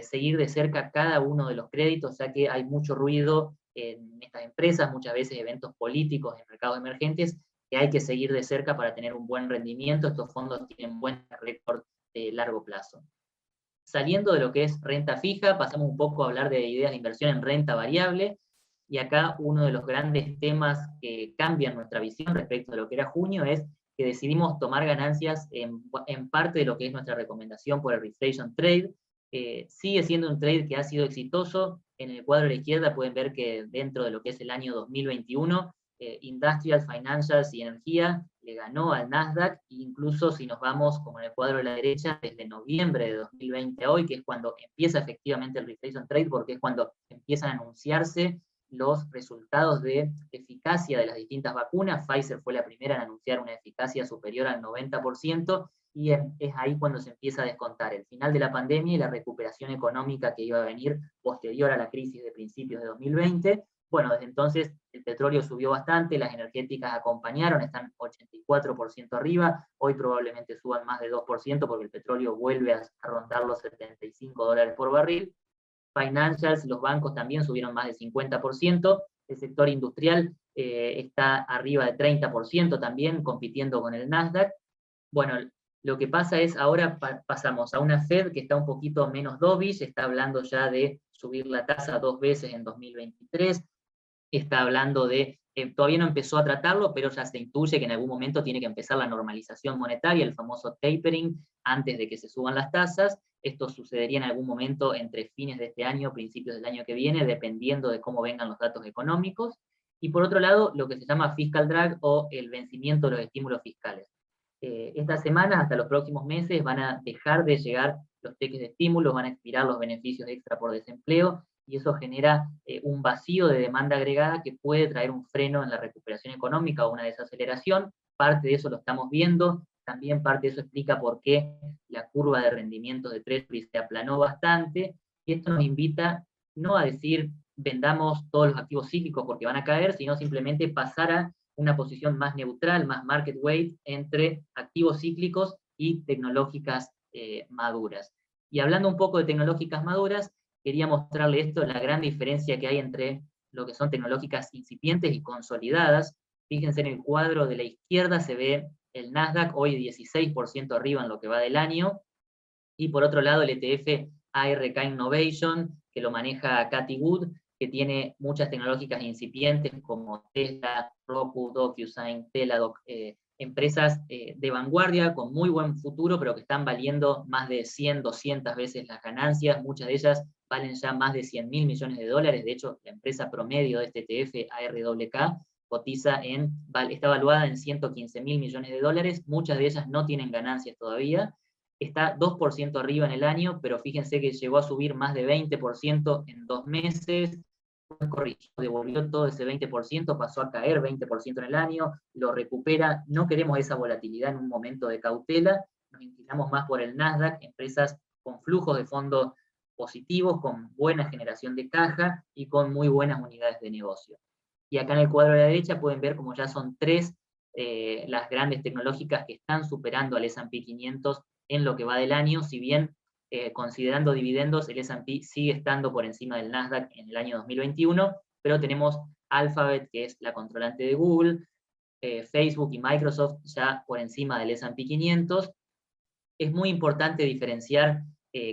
seguir de cerca cada uno de los créditos, ya que hay mucho ruido en estas empresas, muchas veces eventos políticos en mercados emergentes, que hay que seguir de cerca para tener un buen rendimiento. Estos fondos tienen buen récord de largo plazo. Saliendo de lo que es renta fija, pasamos un poco a hablar de ideas de inversión en renta variable, y acá uno de los grandes temas que cambian nuestra visión respecto a lo que era junio es que decidimos tomar ganancias en parte de lo que es nuestra recomendación por el Reflation Trade. Sigue siendo un trade que ha sido exitoso. En el cuadro de la izquierda pueden ver que dentro de lo que es el año 2021, Industrial, Financials y Energía le ganó al Nasdaq, incluso si nos vamos, como en el cuadro de la derecha, desde noviembre de 2020 a hoy, que es cuando empieza efectivamente el Reflation Trade, porque es cuando empiezan a anunciarse los resultados de eficacia de las distintas vacunas. Pfizer fue la primera en anunciar una eficacia superior al 90%, y es ahí cuando se empieza a descontar el final de la pandemia y la recuperación económica que iba a venir posterior a la crisis de principios de 2020. Bueno, desde entonces el petróleo subió bastante, las energéticas acompañaron, están 84% arriba, hoy probablemente suban más de 2% porque el petróleo vuelve a rondar los $75 por barril. Financials, los bancos también subieron más del 50%, el sector industrial está arriba de 30% también, compitiendo con el Nasdaq. Bueno, lo que pasa es, ahora pasamos a una Fed que está un poquito menos dovish, está hablando ya de subir la tasa 2 veces en 2023, está hablando de, todavía no empezó a tratarlo, pero ya se intuye que en algún momento tiene que empezar la normalización monetaria, el famoso tapering, antes de que se suban las tasas. Esto sucedería en algún momento entre fines de este año, principios del año que viene, dependiendo de cómo vengan los datos económicos. Y por otro lado, lo que se llama fiscal drag o el vencimiento de los estímulos fiscales. Estas semanas, hasta los próximos meses, van a dejar de llegar los cheques de estímulos, van a expirar los beneficios extra por desempleo, y eso genera un vacío de demanda agregada que puede traer un freno en la recuperación económica o una desaceleración. Parte de eso lo estamos viendo, también parte de eso explica por qué la curva de rendimiento de Treasury se aplanó bastante, y esto nos invita no a decir vendamos todos los activos cíclicos porque van a caer, sino simplemente pasar a una posición más neutral, más market weight, entre activos cíclicos y tecnológicas maduras. Y hablando un poco de tecnológicas maduras, quería mostrarle esto, la gran diferencia que hay entre lo que son tecnológicas incipientes y consolidadas. Fíjense en el cuadro de la izquierda, se ve el Nasdaq hoy 16% arriba en lo que va del año, y por otro lado el ETF ARK Innovation, que lo maneja Cathie Wood, que tiene muchas tecnológicas incipientes como Tesla, Roku, DocuSign, Teladoc, empresas de vanguardia con muy buen futuro, pero que están valiendo más de 100, 200 veces las ganancias. Muchas de ellas valen ya más de 100.000 millones de dólares. De hecho, la empresa promedio de este ETF, ARWK, está valuada en 115.000 millones de dólares. Muchas de ellas no tienen ganancias todavía. Está 2% arriba en el año, pero fíjense que llegó a subir más de 20% en 2 meses, corrigió, devolvió todo ese 20%, pasó a caer 20% en el año, lo recupera. No queremos esa volatilidad en un momento de cautela, nos inclinamos más por el Nasdaq, empresas con flujos de fondos positivos, con buena generación de caja y con muy buenas unidades de negocio. Y acá en el cuadro de la derecha pueden ver como ya son 3 las grandes tecnológicas que están superando al S&P 500 en lo que va del año, si bien considerando dividendos, el S&P sigue estando por encima del Nasdaq en el año 2021, pero tenemos Alphabet, que es la controlante de Google, Facebook y Microsoft ya por encima del S&P 500. Es muy importante diferenciar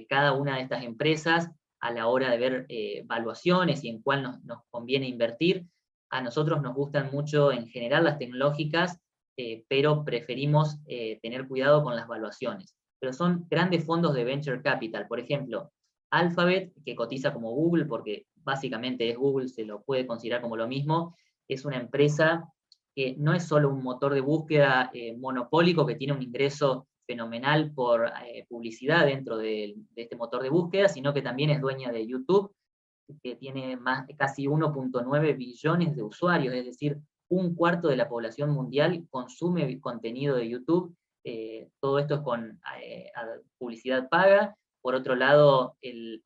cada una de estas empresas a la hora de ver valuaciones y en cuál nos conviene invertir. A nosotros nos gustan mucho en general las tecnológicas, pero preferimos tener cuidado con las valuaciones. Pero son grandes fondos de venture capital. Por ejemplo, Alphabet, que cotiza como Google, porque básicamente es Google, se lo puede considerar como lo mismo, es una empresa que no es solo un motor de búsqueda monopólico que tiene un ingreso fenomenal por publicidad dentro de este motor de búsqueda, sino que también es dueña de YouTube, que tiene casi 1.9 billones de usuarios, es decir, un cuarto de la población mundial consume contenido de YouTube. Todo esto es con publicidad paga. Por otro lado, el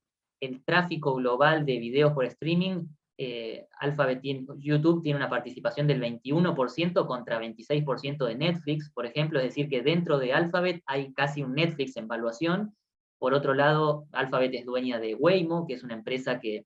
tráfico global de videos por streaming, YouTube tiene una participación del 21% contra 26% de Netflix, por ejemplo, es decir, que dentro de Alphabet hay casi un Netflix en valuación. Por otro lado, Alphabet es dueña de Waymo, que es una empresa que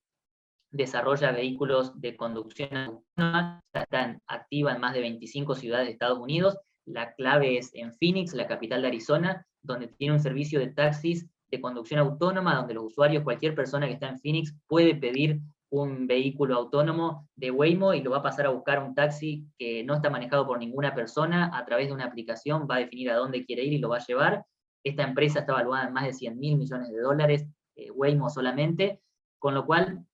desarrolla vehículos de conducción autónoma, está activa en más de 25 ciudades de Estados Unidos. La clave es en Phoenix, la capital de Arizona, donde tiene un servicio de taxis de conducción autónoma, donde los usuarios, cualquier persona que está en Phoenix, puede pedir un vehículo autónomo de Waymo y lo va a pasar a buscar un taxi que no está manejado por ninguna persona. A través de una aplicación va a definir a dónde quiere ir y lo va a llevar. Esta empresa está valuada en más de 100.000 millones de dólares, Waymo solamente, con lo cual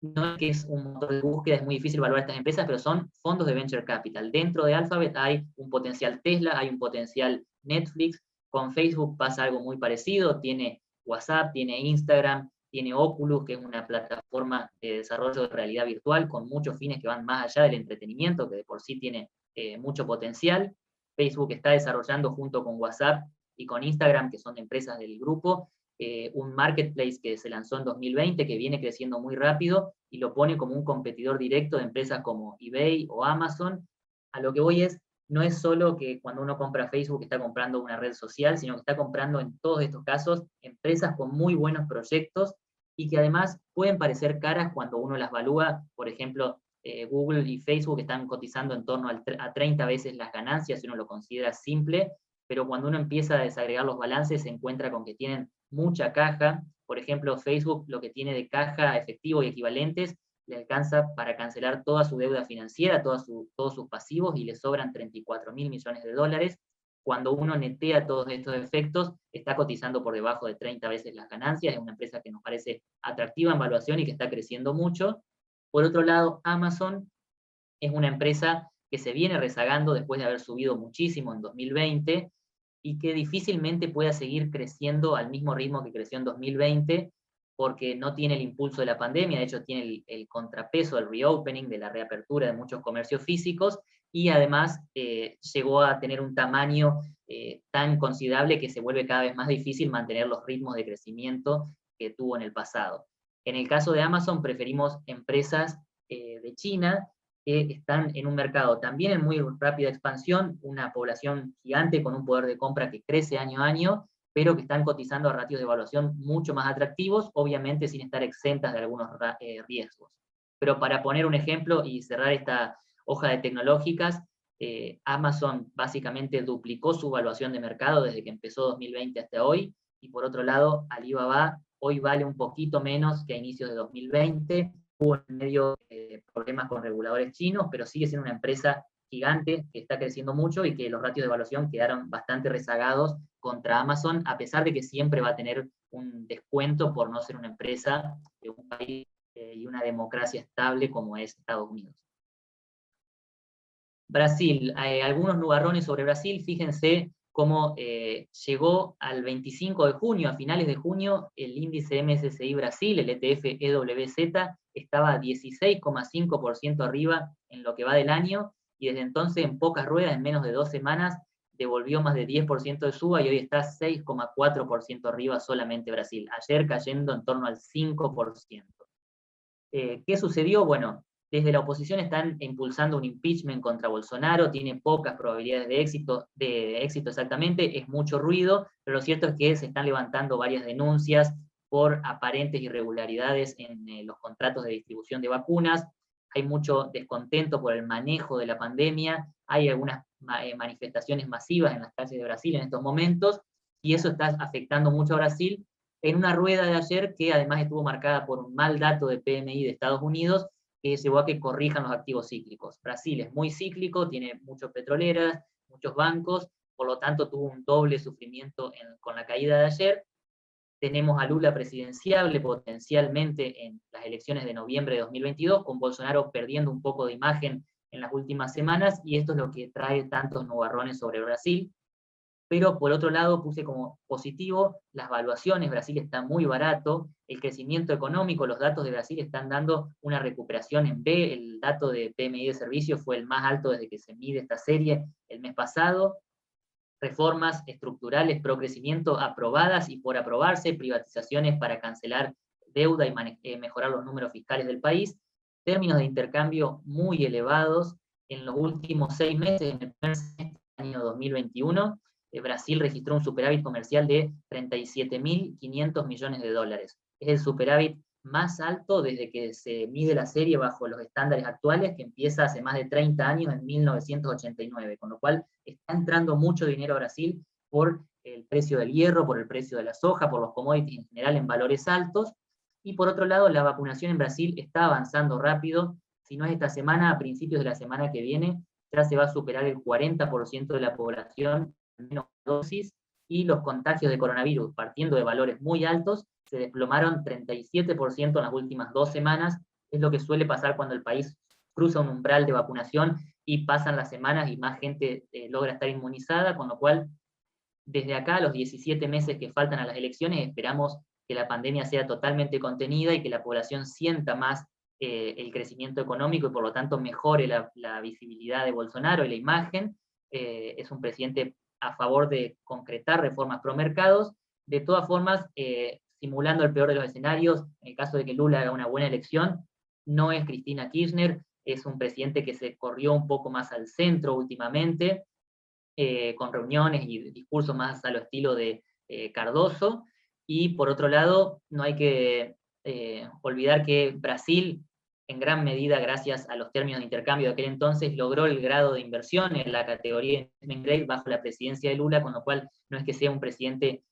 no es que es un motor de búsqueda, es muy difícil evaluar estas empresas, pero son fondos de venture capital. Dentro de Alphabet hay un potencial Tesla, hay un potencial Netflix. Con Facebook pasa algo muy parecido, tiene WhatsApp, tiene Instagram, tiene Oculus, que es una plataforma de desarrollo de realidad virtual con muchos fines que van más allá del entretenimiento, que de por sí tiene mucho potencial. Facebook está desarrollando junto con WhatsApp y con Instagram, que son empresas del grupo, un marketplace que se lanzó en 2020, que viene creciendo muy rápido y lo pone como un competidor directo de empresas como eBay o Amazon. A lo que voy es, no es solo que cuando uno compra Facebook está comprando una red social, sino que está comprando en todos estos casos empresas con muy buenos proyectos y que además pueden parecer caras cuando uno las valúa. Por ejemplo, Google y Facebook están cotizando en torno a 30 veces las ganancias, si uno lo considera simple, pero cuando uno empieza a desagregar los balances se encuentra con que tienen mucha caja. Por ejemplo, Facebook lo que tiene de caja efectivo y equivalentes le alcanza para cancelar toda su deuda financiera, todos sus pasivos, y le sobran 34.000 millones de dólares. Cuando uno netea todos estos efectos, está cotizando por debajo de 30 veces las ganancias. Es una empresa que nos parece atractiva en valuación y que está creciendo mucho. Por otro lado, Amazon Es una empresa que se viene rezagando después de haber subido muchísimo en 2020 y que difícilmente pueda seguir creciendo al mismo ritmo que creció en 2020, porque no tiene el impulso de la pandemia, de hecho tiene el contrapeso del reopening, de la reapertura de muchos comercios físicos, y además llegó a tener un tamaño tan considerable que se vuelve cada vez más difícil mantener los ritmos de crecimiento que tuvo en el pasado. En el caso de Amazon preferimos empresas de China, que están en un mercado también en muy rápida expansión, una población gigante con un poder de compra que crece año a año, pero que están cotizando a ratios de evaluación mucho más atractivos, obviamente sin estar exentas de algunos riesgos. Pero para poner un ejemplo y cerrar esta hoja de tecnológicas, Amazon básicamente duplicó su evaluación de mercado desde que empezó 2020 hasta hoy, y por otro lado, Alibaba hoy vale un poquito menos que a inicios de 2020, hubo en medio problemas con reguladores chinos, pero sigue siendo una empresa gigante que está creciendo mucho y que los ratios de evaluación quedaron bastante rezagados contra Amazon, a pesar de que siempre va a tener un descuento por no ser una empresa de un país y una democracia estable como es Estados Unidos. Brasil, algunos nubarrones sobre Brasil, fíjense cómo llegó al 25 de junio, a finales de junio, el índice MSCI Brasil, el ETF EWZ, estaba 16,5% arriba en lo que va del año, y desde entonces en pocas ruedas, en menos de 2 semanas, devolvió más de 10% de suba y hoy está 6,4% arriba solamente Brasil, ayer cayendo en torno al 5%. ¿Qué sucedió? Bueno, desde la oposición están impulsando un impeachment contra Bolsonaro, tiene pocas probabilidades de éxito exactamente, es mucho ruido, pero lo cierto es que se están levantando varias denuncias por aparentes irregularidades en los contratos de distribución de vacunas, hay mucho descontento por el manejo de la pandemia, hay algunas manifestaciones masivas en las calles de Brasil en estos momentos, y eso está afectando mucho a Brasil, en una rueda de ayer que además estuvo marcada por un mal dato de PMI de Estados Unidos, que llevó a que corrijan los activos cíclicos. Brasil es muy cíclico, tiene muchas petroleras, muchos bancos, por lo tanto tuvo un doble sufrimiento con la caída de ayer. Tenemos a Lula presidenciable potencialmente en las elecciones de noviembre de 2022, con Bolsonaro perdiendo un poco de imagen en las últimas semanas, y esto es lo que trae tantos nubarrones sobre Brasil. Pero por otro lado puse como positivo las valuaciones, Brasil está muy barato, el crecimiento económico, los datos de Brasil están dando una recuperación en B, el dato de PMI de servicios fue el más alto desde que se mide esta serie el mes pasado, reformas estructurales pro crecimiento aprobadas y por aprobarse, privatizaciones para cancelar deuda y mejorar los números fiscales del país, términos de intercambio muy elevados en los últimos 6 meses, en el primer semestre del año 2021, Brasil registró un superávit comercial de 37.500 millones de dólares. Es el superávit más alto desde que se mide la serie bajo los estándares actuales, que empieza hace más de 30 años, en 1989, con lo cual está entrando mucho dinero a Brasil por el precio del hierro, por el precio de la soja, por los commodities en general en valores altos, y por otro lado la vacunación en Brasil está avanzando rápido, si no es esta semana, a principios de la semana que viene, ya se va a superar el 40% de la población menos dosis, y los contagios de coronavirus, partiendo de valores muy altos, se desplomaron 37% en las últimas 2 semanas, es lo que suele pasar cuando el país cruza un umbral de vacunación y pasan las semanas y más gente logra estar inmunizada, con lo cual desde acá, los 17 meses que faltan a las elecciones, esperamos que la pandemia sea totalmente contenida y que la población sienta más el crecimiento económico y por lo tanto mejore la visibilidad de Bolsonaro y la imagen. Es un presidente a favor de concretar reformas pro mercados, de todas formas, simulando el peor de los escenarios, en el caso de que Lula haga una buena elección, no es Cristina Kirchner, es un presidente que se corrió un poco más al centro últimamente, con reuniones y discursos más a lo estilo de Cardoso, y por otro lado, no hay que olvidar que Brasil, en gran medida gracias a los términos de intercambio de aquel entonces, logró el grado de inversión en la categoría investment grade bajo la presidencia de Lula, con lo cual no es que sea un presidente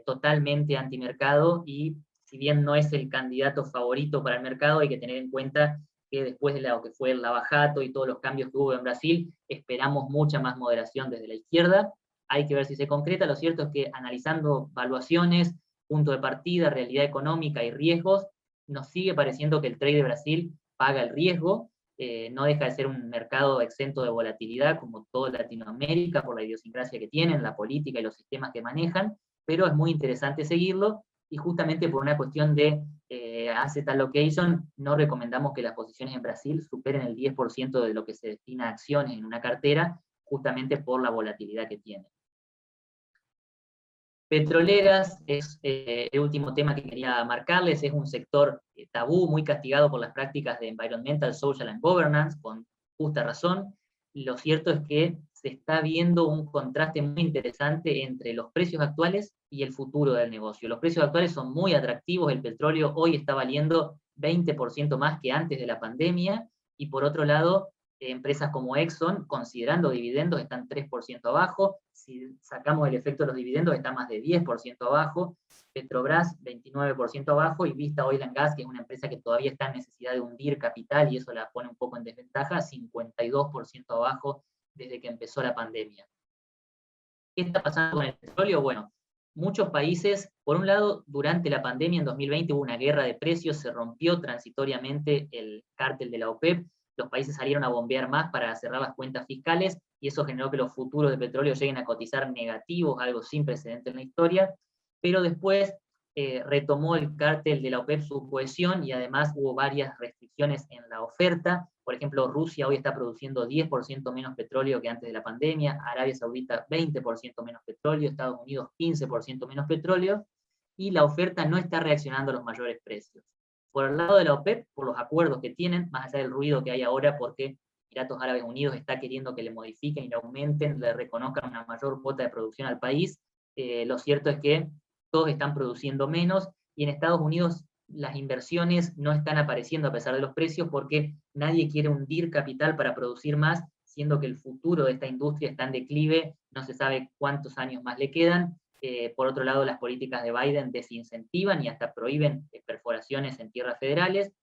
totalmente antimercado, y si bien no es el candidato favorito para el mercado, hay que tener en cuenta que después de lo que fue el lavajato y todos los cambios que hubo en Brasil, esperamos mucha más moderación desde la izquierda. Hay que ver si se concreta. Lo cierto es que analizando valuaciones, punto de partida, realidad económica y riesgos, nos sigue pareciendo que el trade de Brasil paga el riesgo. no deja de ser un mercado exento de volatilidad, como toda Latinoamérica, por la idiosincrasia que tienen, la política y los sistemas que manejan, pero es muy interesante seguirlo, y justamente por una cuestión de asset allocation, no recomendamos que las posiciones en Brasil superen el 10% de lo que se destina a acciones en una cartera, justamente por la volatilidad que tiene. Petroleras es el último tema que quería marcarles, es un sector tabú, muy castigado por las prácticas de Environmental, Social and Governance, con justa razón. Lo cierto es que se está viendo un contraste muy interesante entre los precios actuales y el futuro del negocio. Los precios actuales son muy atractivos, el petróleo hoy está valiendo 20% más que antes de la pandemia, y por otro lado, empresas como Exxon, considerando dividendos, están 3% abajo, si sacamos el efecto de los dividendos está más de 10% abajo, Petrobras 29% abajo, y Vista Oil and Gas, que es una empresa que todavía está en necesidad de hundir capital, y eso la pone un poco en desventaja, 52% abajo desde que empezó la pandemia. ¿Qué está pasando con el petróleo? Bueno, muchos países, por un lado, durante la pandemia en 2020 hubo una guerra de precios, se rompió transitoriamente el cártel de la OPEP, los países salieron a bombear más para cerrar las cuentas fiscales, y eso generó que los futuros de petróleo lleguen a cotizar negativos, algo sin precedente en la historia, pero después retomó el cártel de la OPEP su cohesión, y además hubo varias restricciones en la oferta. Por ejemplo, Rusia hoy está produciendo 10% menos petróleo que antes de la pandemia, Arabia Saudita 20% menos petróleo, Estados Unidos 15% menos petróleo, y la oferta no está reaccionando a los mayores precios. Por el lado de la OPEP, por los acuerdos que tienen, más allá del ruido que hay ahora porque Emiratos Árabes Unidos está queriendo que le modifiquen y le aumenten, le reconozcan una mayor cuota de producción al país, lo cierto es que todos están produciendo menos, y en Estados Unidos las inversiones no están apareciendo a pesar de los precios, porque nadie quiere hundir capital para producir más, siendo que el futuro de esta industria está en declive, no se sabe cuántos años más le quedan. Por otro lado, las políticas de Biden desincentivan y hasta prohíben perforaciones en tierras federales.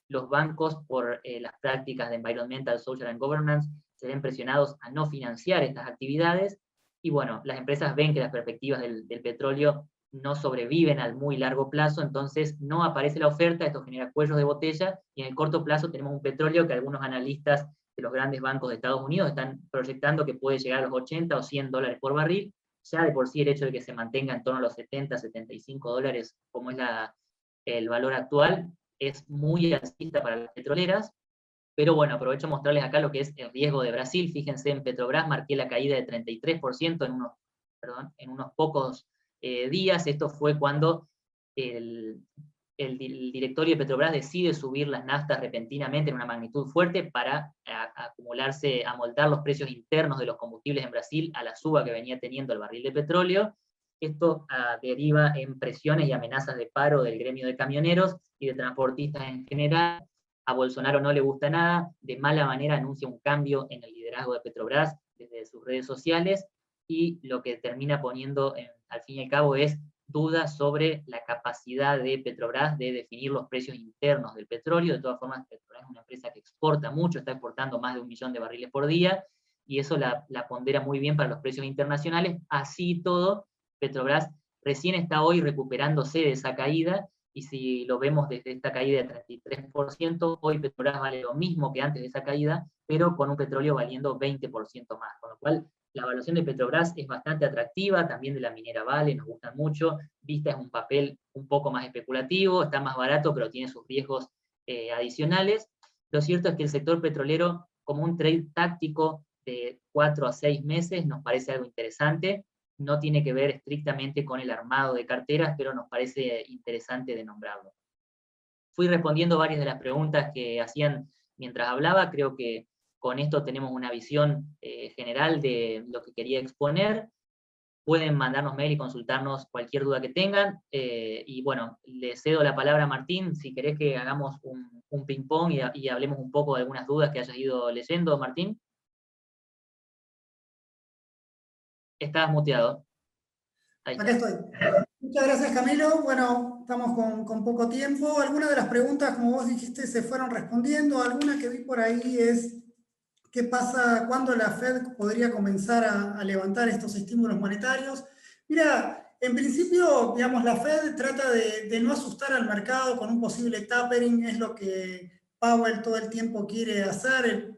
Los bancos, por las prácticas de Environmental, Social and Governance, se ven presionados a no financiar estas actividades, y bueno, las empresas ven que las perspectivas del petróleo no sobreviven al muy largo plazo, entonces no aparece la oferta, esto genera cuellos de botella, y en el corto plazo tenemos un petróleo que algunos analistas de los grandes bancos de Estados Unidos están proyectando que puede llegar a los 80 o 100 dólares por barril. Ya de por sí el hecho de que se mantenga en torno a los 70, 75 dólares, como es el valor actual, es muy alcista para las petroleras. Pero bueno, aprovecho mostrarles acá lo que es el riesgo de Brasil. Fíjense, en Petrobras marqué la caída de 33% en unos pocos días. Esto fue cuando el directorio de Petrobras decide subir las naftas repentinamente en una magnitud fuerte para acumularse, amoldar los precios internos de los combustibles en Brasil a la suba que venía teniendo el barril de petróleo. Esto deriva en presiones y amenazas de paro del gremio de camioneros y de transportistas en general. A Bolsonaro no le gusta nada, de mala manera anuncia un cambio en el liderazgo de Petrobras desde sus redes sociales, y lo que termina poniendo al fin y al cabo es dudas sobre la capacidad de Petrobras de definir los precios internos del petróleo. De todas formas, Petrobras es una empresa que exporta mucho, está exportando más de 1 millón de barriles por día, y eso la pondera muy bien para los precios internacionales. Así todo, Petrobras recién está hoy recuperándose de esa caída, y si lo vemos desde esta caída de 33%, hoy Petrobras vale lo mismo que antes de esa caída, pero con un petróleo valiendo 20% más, con lo cual la evaluación de Petrobras es bastante atractiva, también de la minera Vale, nos gustan mucho. Vista es un papel un poco más especulativo, está más barato, pero tiene sus riesgos adicionales. Lo cierto es que el sector petrolero, como un trade táctico de 4 a 6 meses, nos parece algo interesante. No tiene que ver estrictamente con el armado de carteras, pero nos parece interesante de nombrarlo. Fui respondiendo varias de las preguntas que hacían mientras hablaba. Creo que con esto tenemos una visión general de lo que quería exponer. Pueden mandarnos mail y consultarnos cualquier duda que tengan. Y bueno, le cedo la palabra a Martín, si querés que hagamos un ping-pong y hablemos un poco de algunas dudas que hayas ido leyendo, Martín. Estás muteado. Ahí está. Acá estoy. Muchas gracias, Camilo. Bueno, estamos con poco tiempo. Algunas de las preguntas, como vos dijiste, se fueron respondiendo. Alguna que vi por ahí es: ¿qué pasa cuando la Fed podría comenzar a levantar estos estímulos monetarios? Mira, en principio, digamos, la Fed trata de no asustar al mercado con un posible tapering, es lo que Powell todo el tiempo quiere hacer.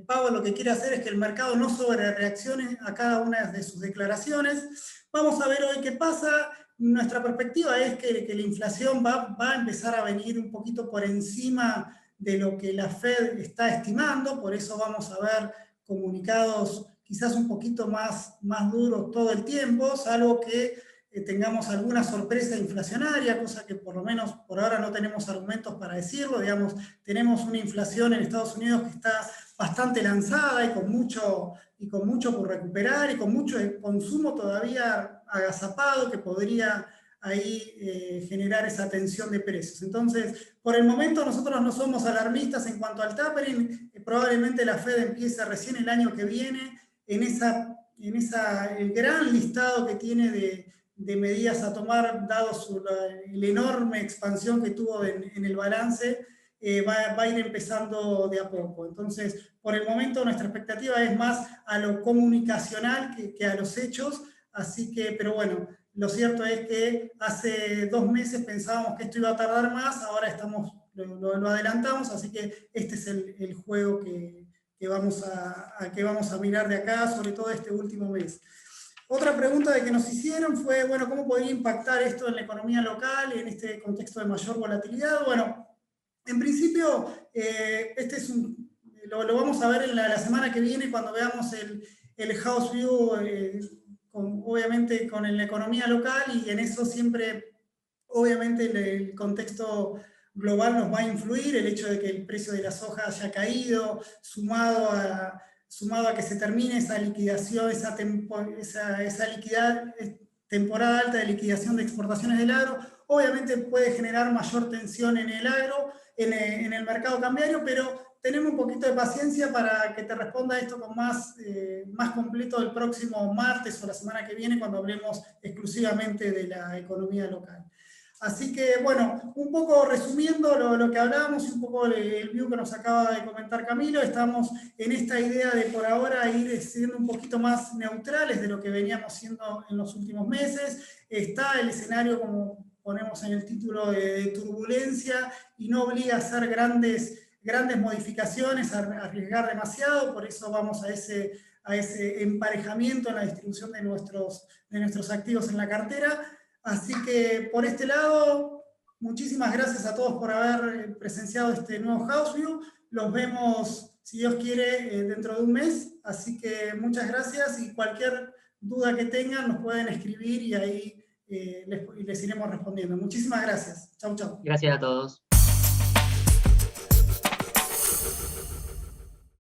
Powell lo que quiere hacer es que el mercado no sobrereaccione a cada una de sus declaraciones. Vamos a ver hoy qué pasa. Nuestra perspectiva es que la inflación va a empezar a venir un poquito por encima de lo que la Fed está estimando, por eso vamos a ver comunicados quizás un poquito más duros todo el tiempo, salvo que tengamos alguna sorpresa inflacionaria, cosa que por lo menos por ahora no tenemos argumentos para decirlo. Digamos, tenemos una inflación en Estados Unidos que está bastante lanzada y con mucho por recuperar y con mucho consumo todavía agazapado que podría ahí generar esa tensión de precios. Entonces, por el momento nosotros no somos alarmistas en cuanto al tapering. Probablemente la Fed empiece recién el año que viene en el gran listado que tiene de medidas a tomar, dado la enorme expansión que tuvo en el balance, va a ir empezando de a poco. Entonces, por el momento nuestra expectativa es más a lo comunicacional que a los hechos, así que, pero bueno, lo cierto es que hace 2 meses pensábamos que esto iba a tardar más, ahora lo adelantamos, así que este es el juego que vamos a mirar de acá, sobre todo este último mes. Otra pregunta que nos hicieron fue, bueno, ¿cómo podría impactar esto en la economía local en este contexto de mayor volatilidad? Bueno, en principio, lo vamos a ver en la semana que viene cuando veamos el House View, obviamente con la economía local, y en eso siempre, obviamente, el contexto global nos va a influir, el hecho de que el precio de la soja haya caído, sumado a que se termine esa liquidación, esa temporada alta de liquidación de exportaciones del agro, obviamente puede generar mayor tensión en el agro, en el mercado cambiario, pero tenemos un poquito de paciencia para que te responda esto con más completo el próximo martes o la semana que viene, cuando hablemos exclusivamente de la economía local. Así que, bueno, un poco resumiendo lo que hablábamos y un poco el view que nos acaba de comentar Camilo, estamos en esta idea de por ahora ir siendo un poquito más neutrales de lo que veníamos siendo en los últimos meses. Está el escenario, como ponemos en el título, de turbulencia, y no obliga a hacer grandes modificaciones, a arriesgar demasiado, por eso vamos a ese emparejamiento en la distribución de nuestros activos en la cartera. Así que por este lado, muchísimas gracias a todos por haber presenciado este nuevo House View. Los vemos, si Dios quiere, dentro de un mes. Así que muchas gracias, y cualquier duda que tengan nos pueden escribir y ahí les iremos respondiendo. Muchísimas gracias. Chau, chau. Gracias a todos.